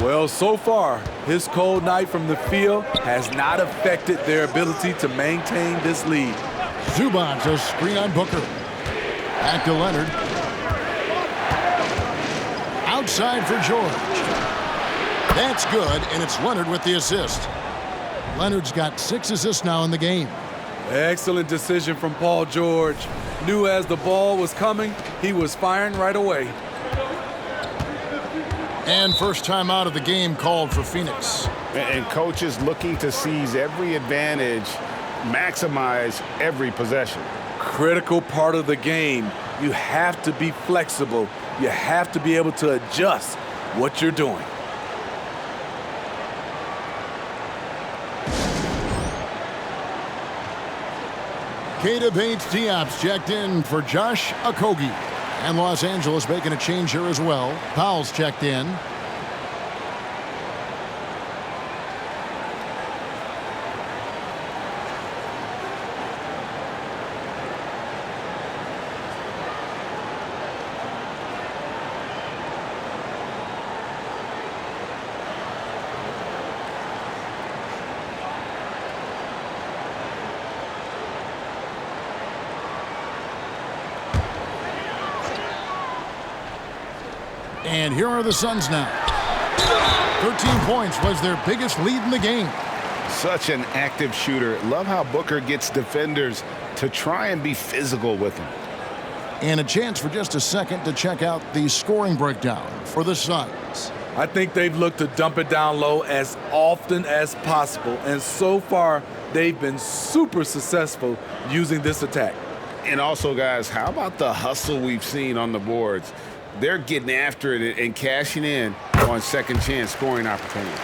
Well, so far, his cold night from the field has not affected their ability to maintain this lead. Zubac, a screen on Booker. Back to Leonard. Outside for George. That's good, and it's Leonard with the assist. Leonard's got 6 assists now in the game. Excellent decision from Paul George. Knew as the ball was coming, he was firing right away. And first time out of the game called for Phoenix. And coaches looking to seize every advantage, maximize every possession. Critical part of the game. You have to be flexible. You have to be able to adjust what you're doing. Keita Bates-Diop's checked in for Josh Okogie. And Los Angeles making a change here as well. Powell's checked in. And here are the Suns now. 13 points was their biggest lead in the game. Such an active shooter. Love how Booker gets defenders to try and be physical with him. And a chance for just a second to check out the scoring breakdown for the Suns. I think they've looked to dump it down low as often as possible. And so far, they've been super successful using this attack. And also, guys, how about the hustle we've seen on the boards? They're getting after it and cashing in on second chance scoring opportunities.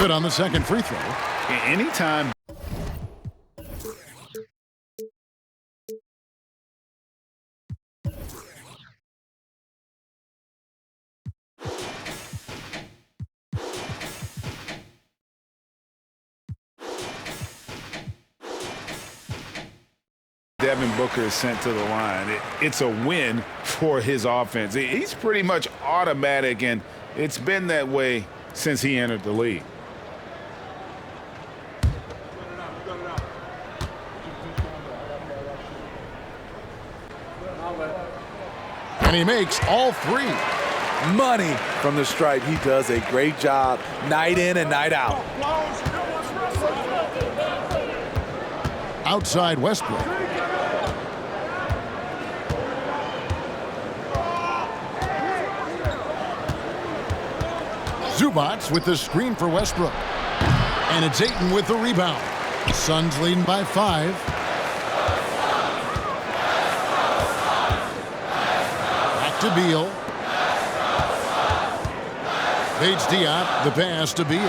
Good on the second free throw. Anytime. Devin Booker is sent to the line. It's a win for his offense. He's pretty much automatic, and it's been that way since he entered the league. And he makes all three. Money from the stripe. He does a great job night in and night out. Outside Westbrook. Zubac with the screen for Westbrook. And it's Ayton with the rebound. Suns leading by 5. Back to Beal. Bates Diop, the pass to Beal.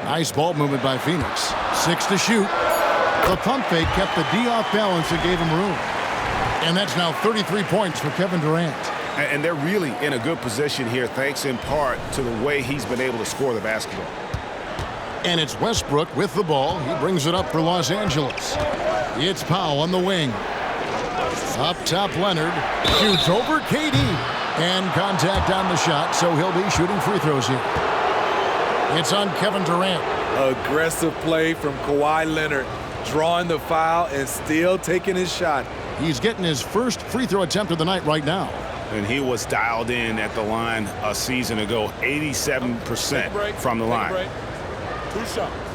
Nice ball movement by Phoenix. 6 to shoot. The pump fake kept the D off balance and gave him room. And that's now 33 points for Kevin Durant. And they're really in a good position here, thanks in part to the way he's been able to score the basketball. And it's Westbrook with the ball. He brings it up for Los Angeles. It's Powell on the wing. Up top, Leonard shoots over KD. And contact on the shot, so he'll be shooting free throws here. It's on Kevin Durant. Aggressive play from Kawhi Leonard, drawing the foul and still taking his shot. He's getting his first free throw attempt of the night right now. And he was dialed in at the line a season ago, 87% from the line. 2 shots.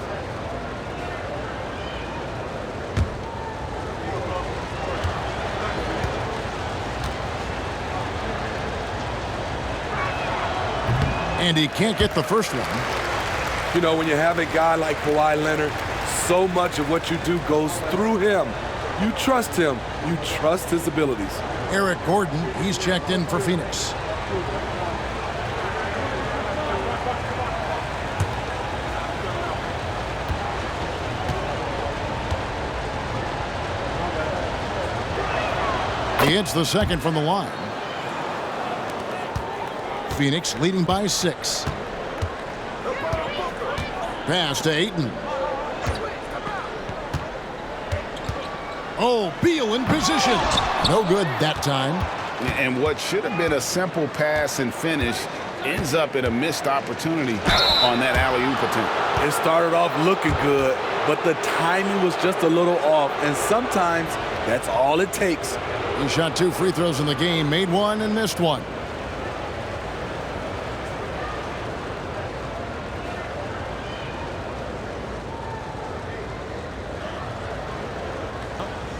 And he can't get the first one. You know, when you have a guy like Kawhi Leonard, so much of what you do goes through him. You trust him. You trust his abilities. Eric Gordon, he's checked in for Phoenix. He hits the second from the line. Phoenix leading by 6. Pass to Ayton. Oh, Beal in position. No good that time. And what should have been a simple pass and finish ends up in a missed opportunity on that alley-oop attempt. It started off looking good, but the timing was just a little off, and sometimes that's all it takes. He shot 2 free throws in the game, made 1 and missed 1.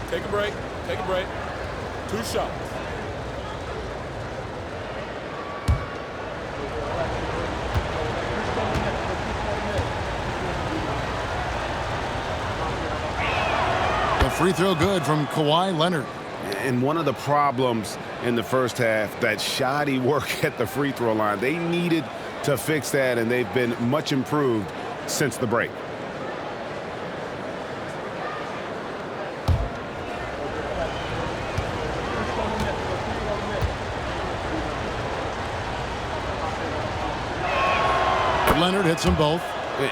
Take a break. Take a break. 2 shots. The free throw good from Kawhi Leonard. And one of the problems in the first half, that shoddy work at the free throw line. They needed to fix that, and they've been much improved since the break. Leonard hits them both.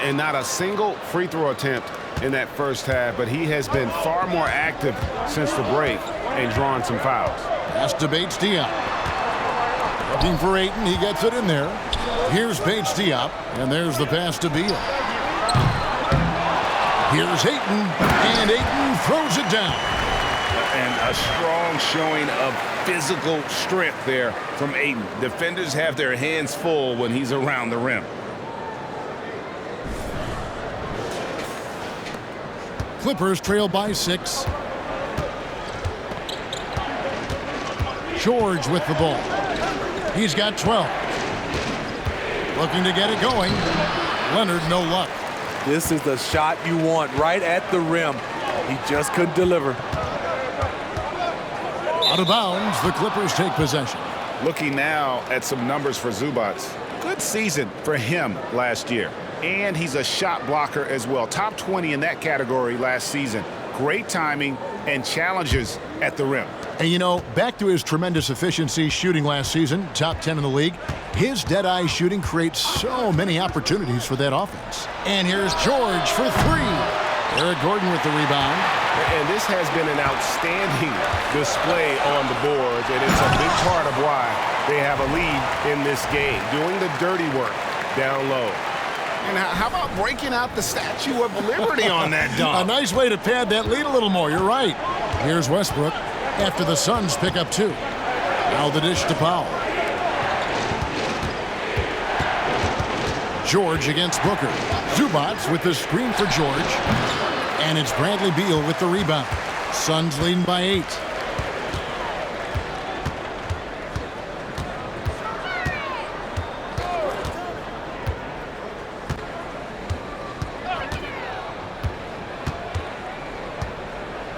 And not a single free throw attempt in that first half, but he has been far more active since the break and drawn some fouls. Pass to Bates Diop. Looking for Ayton, he gets it in there. Here's Bates Diop, and there's the pass to Beal. Here's Ayton, and Ayton throws it down. And a strong showing of physical strength there from Ayton. Defenders have their hands full when he's around the rim. Clippers trail by 6. George with the ball. He's got 12. Looking to get it going. Leonard, no luck. This is the shot you want right at the rim. He just couldn't deliver. Out of bounds, the Clippers take possession. Looking now at some numbers for Zubac. Good season for him last year. And he's a shot blocker as well. Top 20 in that category last season. Great timing and challenges at the rim. And you know, back to his tremendous efficiency shooting last season, top 10 in the league, his dead-eye shooting creates so many opportunities for that offense. And here's George for three. Eric Gordon with the rebound. And this has been an outstanding display on the boards, and it's a big part of why they have a lead in this game, doing the dirty work down low. And how about breaking out the Statue of Liberty on that dunk? A nice way to pad that lead a little more. You're right. Here's Westbrook after the Suns pick up two. Now the dish to Powell. George against Booker. Zubats with the screen for George. And it's Bradley Beal with the rebound. Suns leading by 8.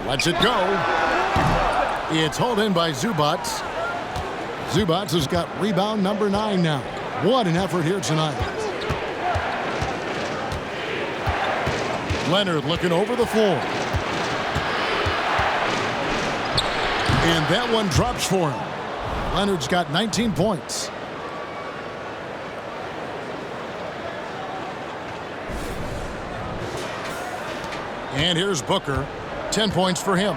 Lets it go. It's hauled in by Zubats. Zubats has got rebound number 9 now. What an effort here tonight. Leonard looking over the floor. And that one drops for him. Leonard's got 19 points. And here's Booker. 10 points for him.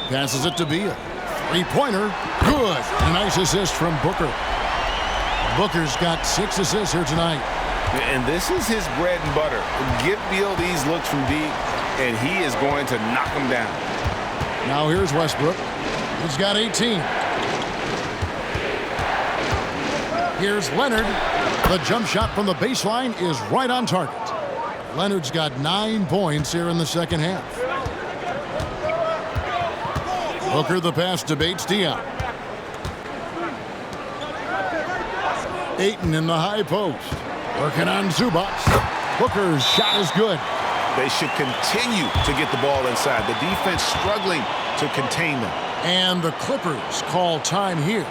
Passes it to Beal. Three-pointer. Good. A nice assist from Booker. Booker's got 6 assists here tonight. And this is his bread and butter. Give Beal these looks from deep, and he is going to knock them down. Now here's Westbrook. He's got 18. Here's Leonard. The jump shot from the baseline is right on target. Leonard's got 9 points here in the second half. Booker the pass to Bates-Diop. Ayton in the high post. Working on Zubats. Booker's shot is good. They should continue to get the ball inside. The defense struggling to contain them. And the Clippers call time here.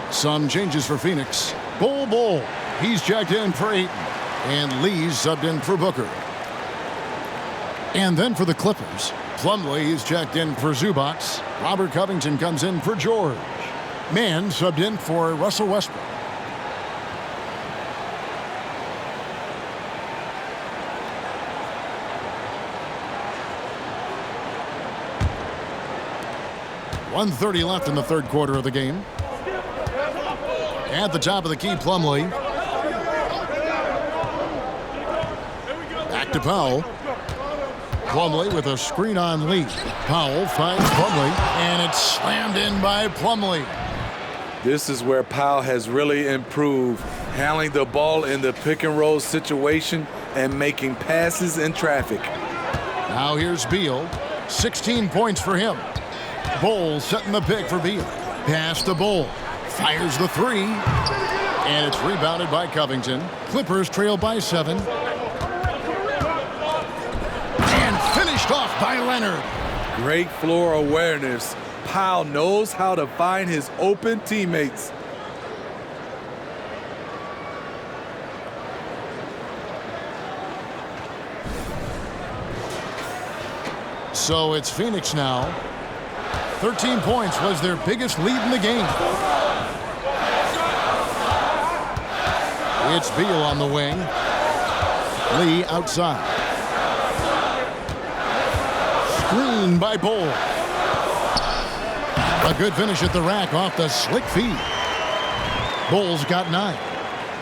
Some changes for Phoenix. Bol. He's checked in for Ayton. And Lee's subbed in for Booker. And then for the Clippers, Plumlee is checked in for Zubats. Robert Covington comes in for George. Mann subbed in for Russell Westbrook. .130 left in the third quarter of the game. At the top of the key, Plumlee. Back to Powell. Plumlee with a screen on Lee. Powell finds Plumlee, and it's slammed in by Plumlee. This is where Powell has really improved, handling the ball in the pick and roll situation and making passes in traffic. Now here's Beal. 16 points for him. Bol setting the pick for Beal. Pass to Bol. Fires the three. And it's rebounded by Covington. Clippers trail by 7. And finished off by Leonard. Great floor awareness Powell knows how to find his open teammates. So it's Phoenix now. 13 points was their biggest lead in the game. It's Beal on the wing. Lee outside. Screen by Bol. A good finish at the rack off the slick feed. Bol's got 9.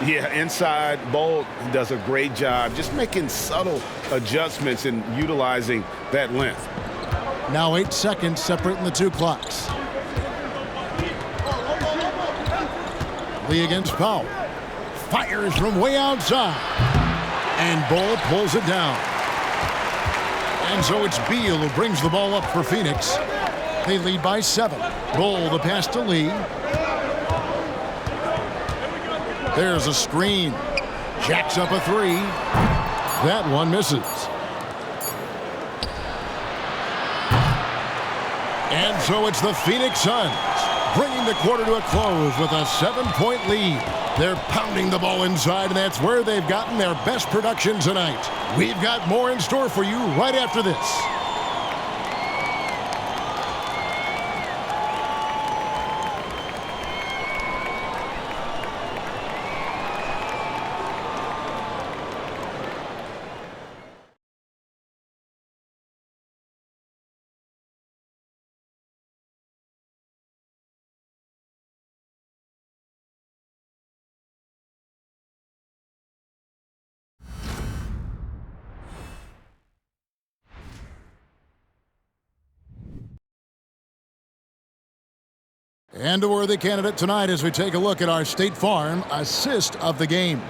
Yeah, inside, Bol does a great job just making subtle adjustments and utilizing that length. Now 8 seconds separating the two clocks. Lee against Powell. Fires from way outside. And Bol pulls it down. And so it's Beal who brings the ball up for Phoenix. They lead by 7. Bol the pass to Lee. There's a screen. Jacks up a 3. That one misses. And so it's the Phoenix Suns bringing the quarter to a close with a 7-point lead. They're pounding the ball inside, and that's where they've gotten their best production tonight. We've got more in store for you right after this. And a worthy candidate tonight as we take a look at our State Farm assist of the game.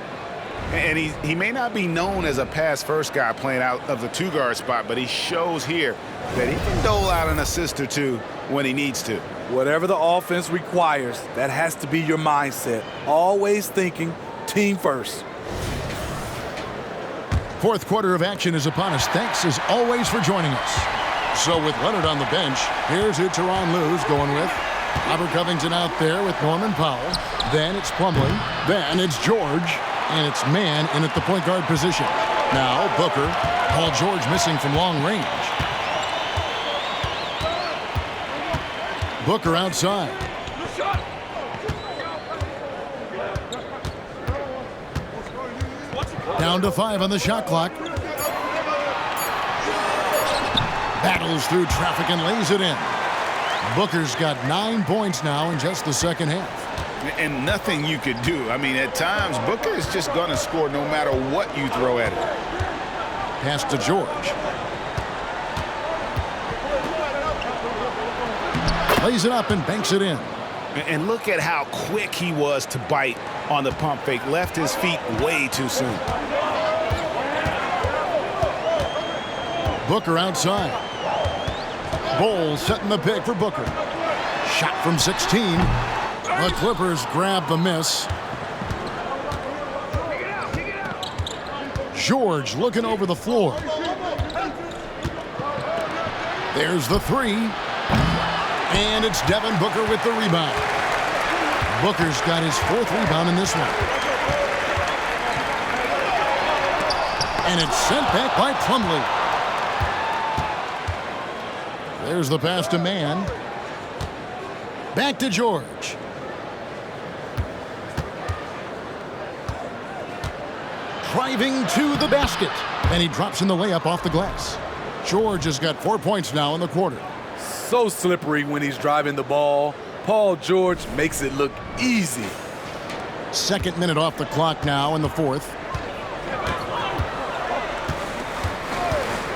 And he may not be known as a pass-first guy playing out of the 2-guard spot, but he shows here that he can dole out an assist or 2 when he needs to. Whatever the offense requires, that has to be your mindset. Always thinking team first. Fourth quarter of action is upon us. Thanks as always for joining us. So with Leonard on the bench, here's who Tyronn Lue's going with. Robert Covington out there with Norman Powell. Then it's Plumlee. Then it's George. And it's man in at the point guard position. Now Booker. Paul George missing from long range. Booker outside. Down to 5 on the shot clock. Battles through traffic and lays it in. Booker's got 9 points now in just the second half. And nothing you could do. I mean, at times, Booker is just going to score no matter what you throw at him. Pass to George. Lays it up and banks it in. And look at how quick he was to bite on the pump fake. Left his feet way too soon. Booker outside. Bol setting the pick for Booker. Shot from 16. The Clippers grab the miss. George looking over the floor. There's the 3. And it's Devin Booker with the rebound. Booker's got his 4th rebound in this one. And it's sent back by Plumlee. There's the pass to man. Back to George. Driving to the basket. And he drops in the layup off the glass. George has got 4 points now in the quarter. So slippery when he's driving the ball. Paul George makes it look easy. Second minute off the clock now in the 4th.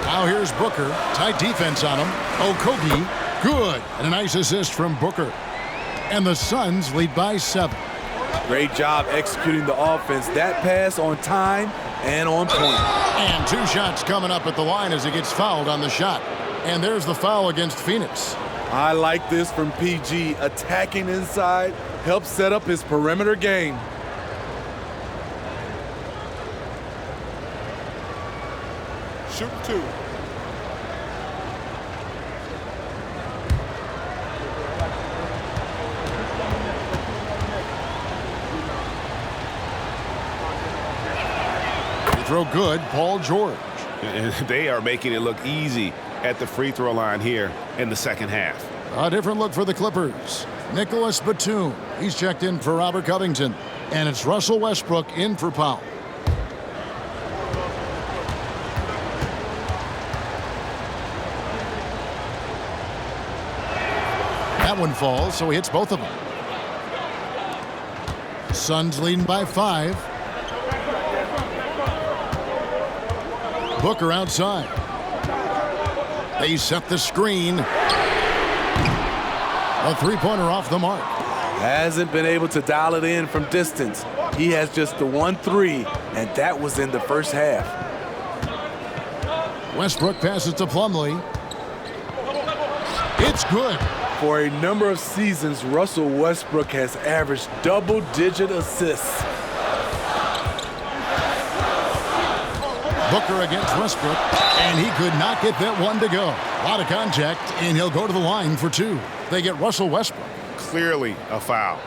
Now here's Booker. Tight defense on him. Okogie, good. And a nice assist from Booker. And the Suns lead by 7. Great job executing the offense. That pass on time and on point. And 2 shots coming up at the line as he gets fouled on the shot. And there's the foul against Phoenix. I like this from PG. Attacking inside helps set up his perimeter game. Shoot 2. throw good, Paul George. And they are making it look easy at the free throw line here in the second half. A different look for the Clippers. Nicholas Batum. He's checked in for Robert Covington. And it's Russell Westbrook in for Powell. That one falls, so he hits both of them. Suns leading by 5. Booker outside. They set the screen. A three-pointer off the mark. Hasn't been able to dial it in from distance. He has just the 1-3, and that was in the first half. Westbrook passes to Plumlee. It's good. For a number of seasons, Russell Westbrook has averaged double-digit assists. Booker against Westbrook, and he could not get that one to go. A lot of contact, and he'll go to the line for 2. They get Russell Westbrook. Clearly a foul.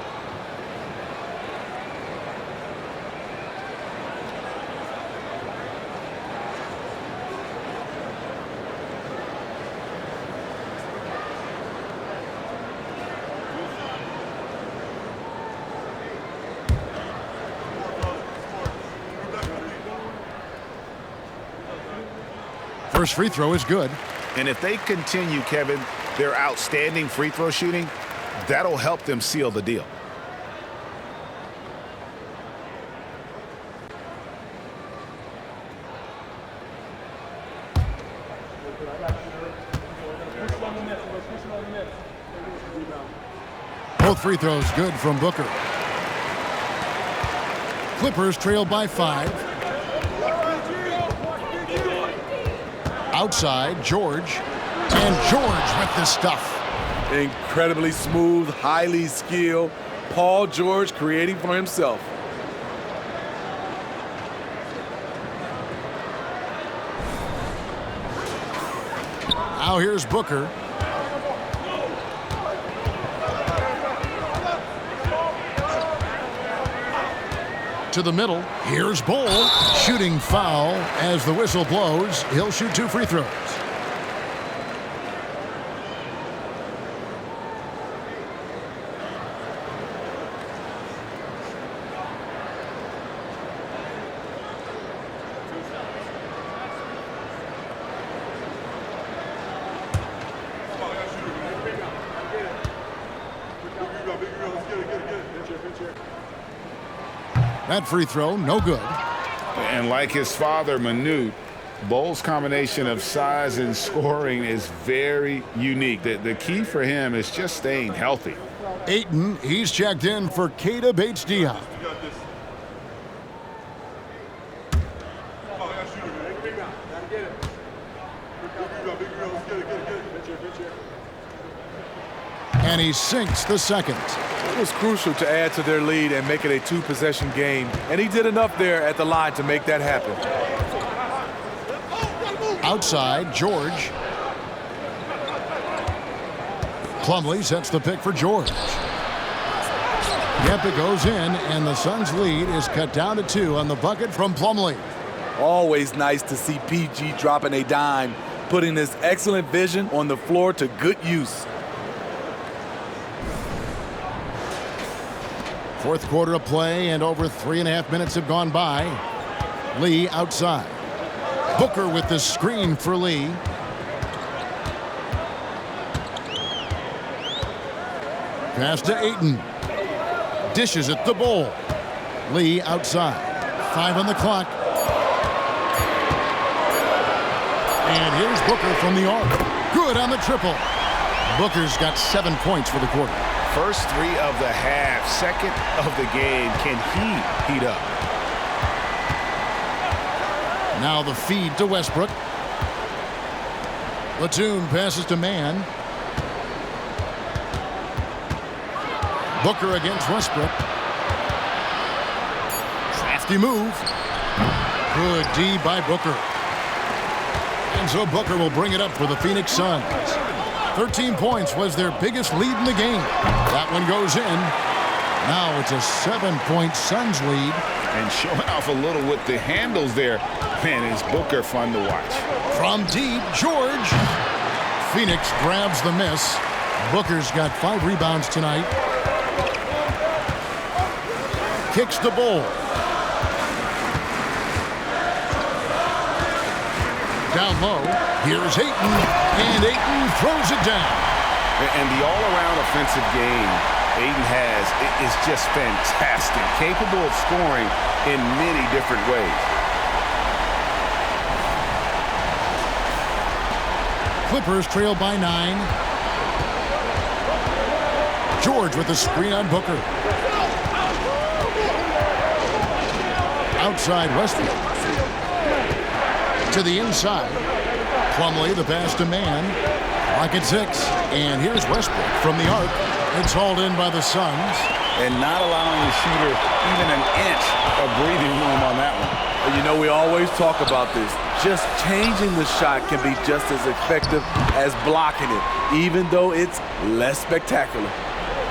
First free throw is good. And if they continue, Kevin, their outstanding free throw shooting, that'll help them seal the deal. Both free throws good from Booker. Clippers trail by 5. Outside, George. And George with the stuff. Incredibly smooth, highly skilled. Paul George creating for himself. Now here's Booker. To the middle. Here's Bol. Shooting foul as the whistle blows. He'll shoot 2 free throws. That free throw, no good. And like his father, Manute, Bol's combination of size and scoring is very unique. The key for him is just staying healthy. Ayton, he's checked in for Keita Bates-Diop. And he sinks the second. It was crucial to add to their lead and make it a 2-possession game. And he did enough there at the line to make that happen. Outside, George. Plumlee sets the pick for George. Yep, it goes in, and the Suns' lead is cut down to 2 on the bucket from Plumlee. Always nice to see PG dropping a dime, putting his excellent vision on the floor to good use. Fourth quarter of play, and over 3.5 minutes have gone by. Lee outside. Booker with the screen for Lee. Pass to Ayton. Dishes at the Bol. Lee outside. 5 on the clock. And here's Booker from the arc. Good on the triple. Booker's got 7 points for the quarter. First 3 of the half, second of the game. Can he heat up? Now the feed to Westbrook. Batum passes to Mann. Booker against Westbrook. Crafty move. Good D by Booker. And so Booker will bring it up for the Phoenix Suns. 13 points was their biggest lead in the game. That one goes in. Now it's a 7-point Suns lead. And showing off a little with the handles there. Man, is Booker fun to watch. From deep, George. Phoenix grabs the miss. Booker's got 5 rebounds tonight. Kicks the ball. Down low, here's Ayton, and Ayton throws it down. And the all-around offensive game Ayton has is just fantastic, capable of scoring in many different ways. Clippers trail by 9. George with the screen on Booker. Outside Westbrook. To the inside. Plumlee, the pass to man. Clock at 6. And here's Westbrook from the arc. It's hauled in by the Suns. And not allowing the shooter even an inch of breathing room on that one. You know, we always talk about this. Just changing the shot can be just as effective as blocking it, even though it's less spectacular.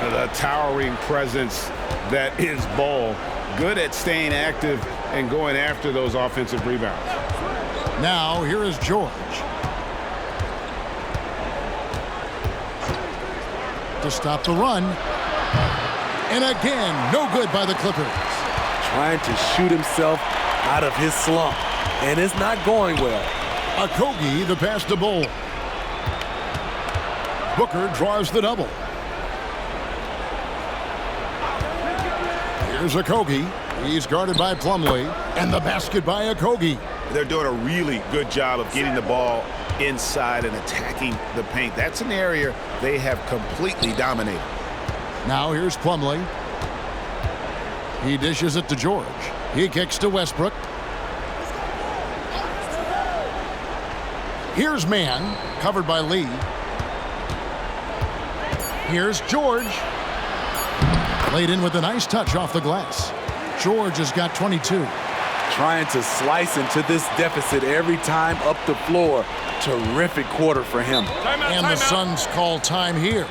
The towering presence that is Ball. Good at staying active and going after those offensive rebounds. Now, here is George. To stop the run. And again, no good by the Clippers. Trying to shoot himself out of his slump, and it's not going well. Okogie, the pass to Bull. Booker draws the double. Here's Okogie. He's guarded by Plumlee. And the basket by Okogie. They're doing a really good job of getting the ball inside and attacking the paint. That's an area they have completely dominated. Now here's Plumlee. He dishes it to George. He kicks to Westbrook. Here's Man, covered by Lee. Here's George. Laid in with a nice touch off the glass. George has got 22. Trying to slice into this deficit every time up the floor. Terrific quarter for him. And the Suns call time here.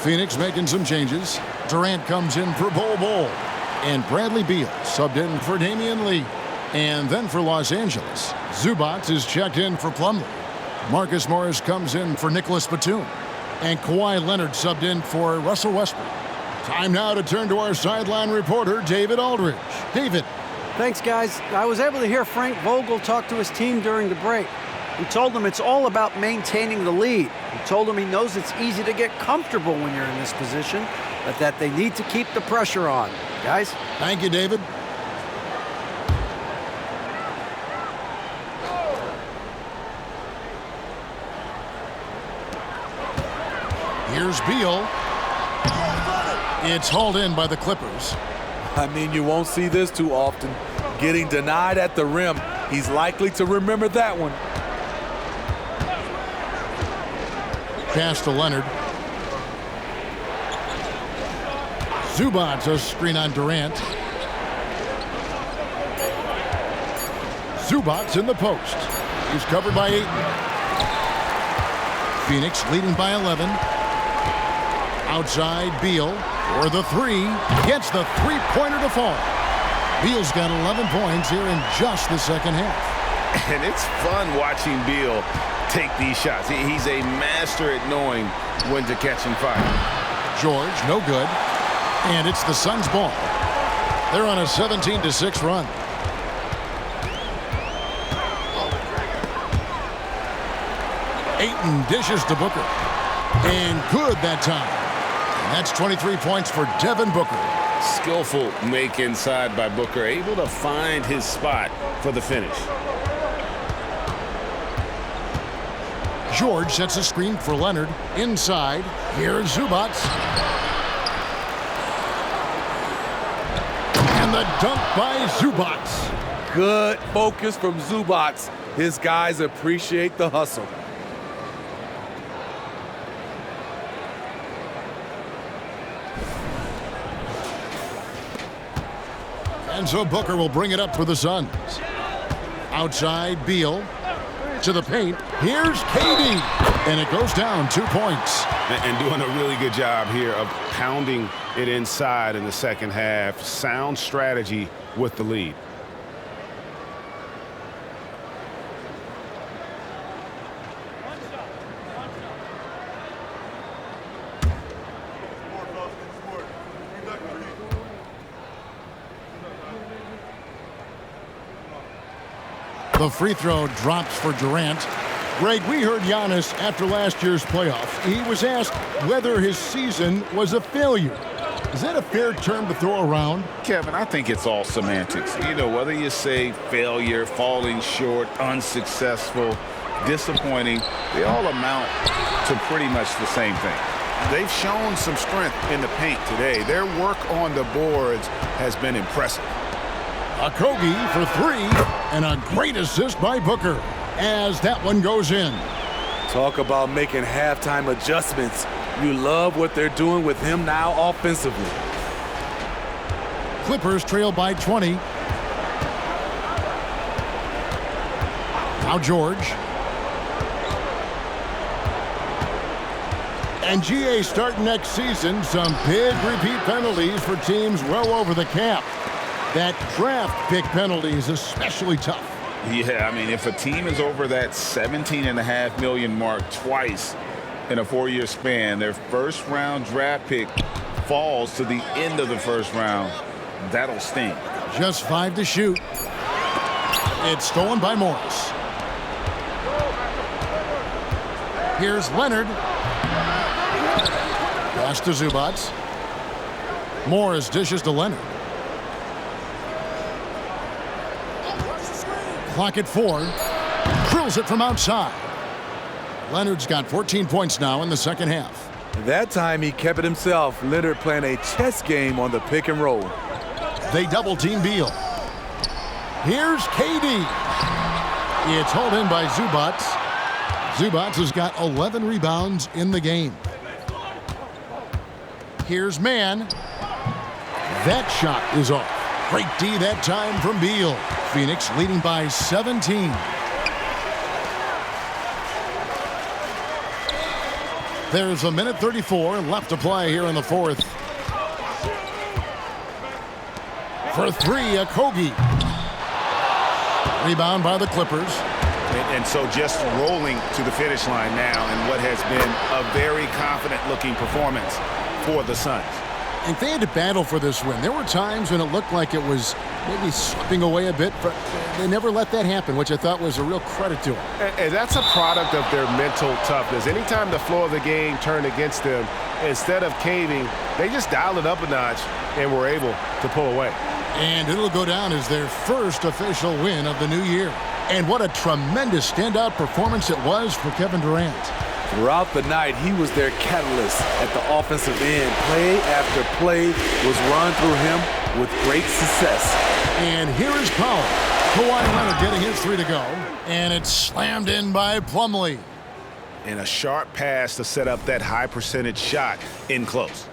Phoenix making some changes. Durant comes in for Bol. And Bradley Beal subbed in for Damian Lee. And then for Los Angeles, Zubac is checked in for Plumlee. Marcus Morris comes in for Nicholas Batum. And Kawhi Leonard subbed in for Russell Westbrook. Time now to turn to our sideline reporter, David Aldridge. David. Thanks, guys. I was able to hear Frank Vogel talk to his team during the break. He told them it's all about maintaining the lead. He told them he knows it's easy to get comfortable when you're in this position, but that they need to keep the pressure on. Guys? Thank you, David. Here's Beal. It's hauled in by the Clippers. I mean, you won't see this too often. Getting denied at the rim. He's likely to remember that one. Pass to Leonard. Zubac, a screen on Durant. Zubac in the post. He's covered by 8. Phoenix leading by 11. Outside, Beal for the 3. Gets the three-pointer to fall. Beal's got 11 points here in just the second half. And it's fun watching Beal take these shots. He's a master at knowing when to catch and fire. George, no good. And it's the Suns' ball. They're on a 17-6 run. Ayton dishes to Booker. And good that time. And that's 23 points for Devin Booker. Skillful make inside by Booker, able to find his spot for the finish. George sets a screen for Leonard. Inside, here's Zubac. And the dunk by Zubac. Good focus from Zubac. His guys appreciate the hustle. And so Booker will bring it up for the Suns. Outside, Beal. To the paint. Here's KD. And it goes down 2 points. And doing a really good job here of pounding it inside in the second half. Sound strategy with the lead. The free throw drops for Durant. Greg, we heard Giannis after last year's playoff. He was asked whether his season was a failure. Is that a fair term to throw around? Kevin, I think it's all semantics. You know, whether you say failure, falling short, unsuccessful, disappointing, they all amount to pretty much the same thing. They've shown some strength in the paint today. Their work on the boards has been impressive. Okogie for three, and a great assist by Booker as that one goes in. Talk about making halftime adjustments. You love what they're doing with him now offensively. Clippers trail by 20. Now George. And GA starting next season, some big repeat penalties for teams well over the cap. That draft pick penalty is especially tough. Yeah, I mean, if a team is over that $17.5 million mark twice in a 4-year span, their first-round draft pick falls to the end of the first round, that'll sting. Just 5 to shoot. It's stolen by Morris. Here's Leonard. Pass to Zubac. Morris dishes to Leonard. Clock at 4. Drills it from outside. Leonard's got 14 points now in the second half. That time he kept it himself. Leonard playing a chess game on the pick and roll. They double team Beal. Here's KD. It's hauled in by Zubac. Zubac has got 11 rebounds in the game. Here's Mann. That shot is off. Great D that time from Beal. Phoenix leading by 17. There's a minute 34 left to play here in the fourth. For three, Okogie. Rebound by the Clippers. And so just rolling to the finish line now in what has been a very confident-looking performance for the Suns. And they had to battle for this win. There were times when it looked like it was maybe slipping away a bit, but they never let that happen, which I thought was a real credit to them. And that's a product of their mental toughness. Anytime the flow of the game turned against them, instead of caving, they just dialed it up a notch and were able to pull away. And it'll go down as their first official win of the new year. And what a tremendous standout performance it was for Kevin Durant. Throughout the night, he was their catalyst at the offensive end. Play after play was run through him with great success. And here is Powell. Kawhi Leonard getting his three to go. And it's slammed in by Plumlee. And a sharp pass to set up that high percentage shot in close.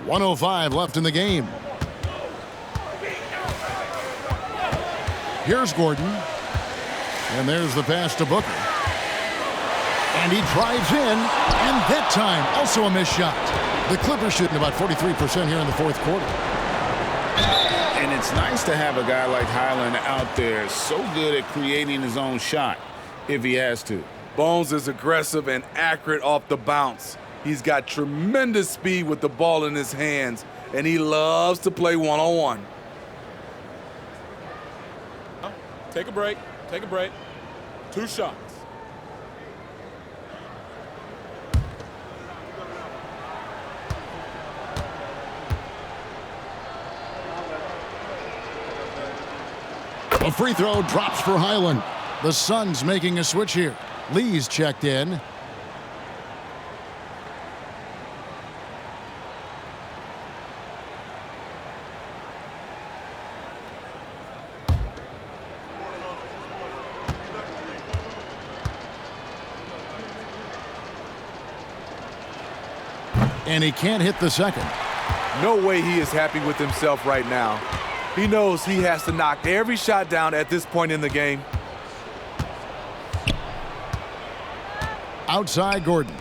1:05 left in the game. Here's Gordon. And there's the pass to Booker. And he drives in, and that time also a missed shot. The Clippers shooting about 43% here in the fourth quarter. And it's nice to have a guy like Highland out there so good at creating his own shot if he has to. Bones is aggressive and accurate off the bounce. He's got tremendous speed with the ball in his hands, and he loves to play one-on-one. Take a break. Take a break. 2 shots. A free throw drops for Highland. The Suns making a switch here. Lee's checked in. And he can't hit the second. No way he is happy with himself right now. He knows he has to knock every shot down at this point in the game. Outside Gordon.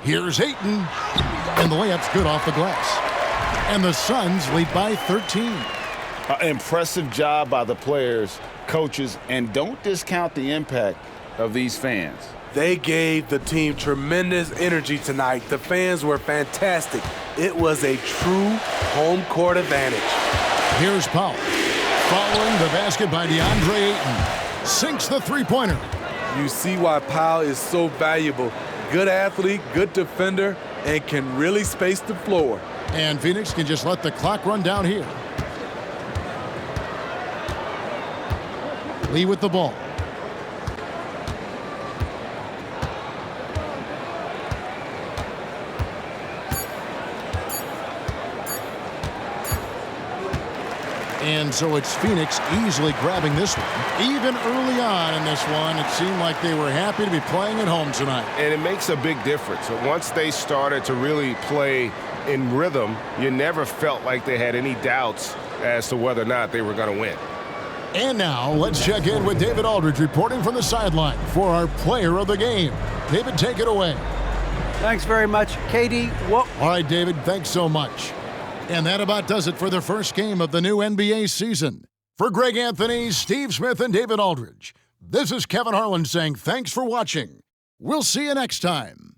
Here's Ayton. And the layup's good off the glass. And the Suns lead by 13. Impressive job by the players, coaches, and don't discount the impact of these fans. They gave the team tremendous energy tonight. The fans were fantastic. It was a true home court advantage. Here's Powell. Following the basket by DeAndre Ayton. Sinks the three-pointer. You see why Powell is so valuable. Good athlete, good defender, and can really space the floor. And Phoenix can just let the clock run down here. Lee with the ball. And so it's Phoenix easily grabbing this one. Even early on in this one, it seemed like they were happy to be playing at home tonight. And it makes a big difference. Once they started to really play in rhythm, you never felt like they had any doubts as to whether or not they were going to win. And now let's check in with David Aldridge reporting from the sideline for our player of the game. David, take it away. Thanks very much, KD. All right, David, thanks so much. And that about does it for the first game of the new NBA season. For Greg Anthony, Steve Smith, and David Aldridge, this is Kevin Harlan saying thanks for watching. We'll see you next time.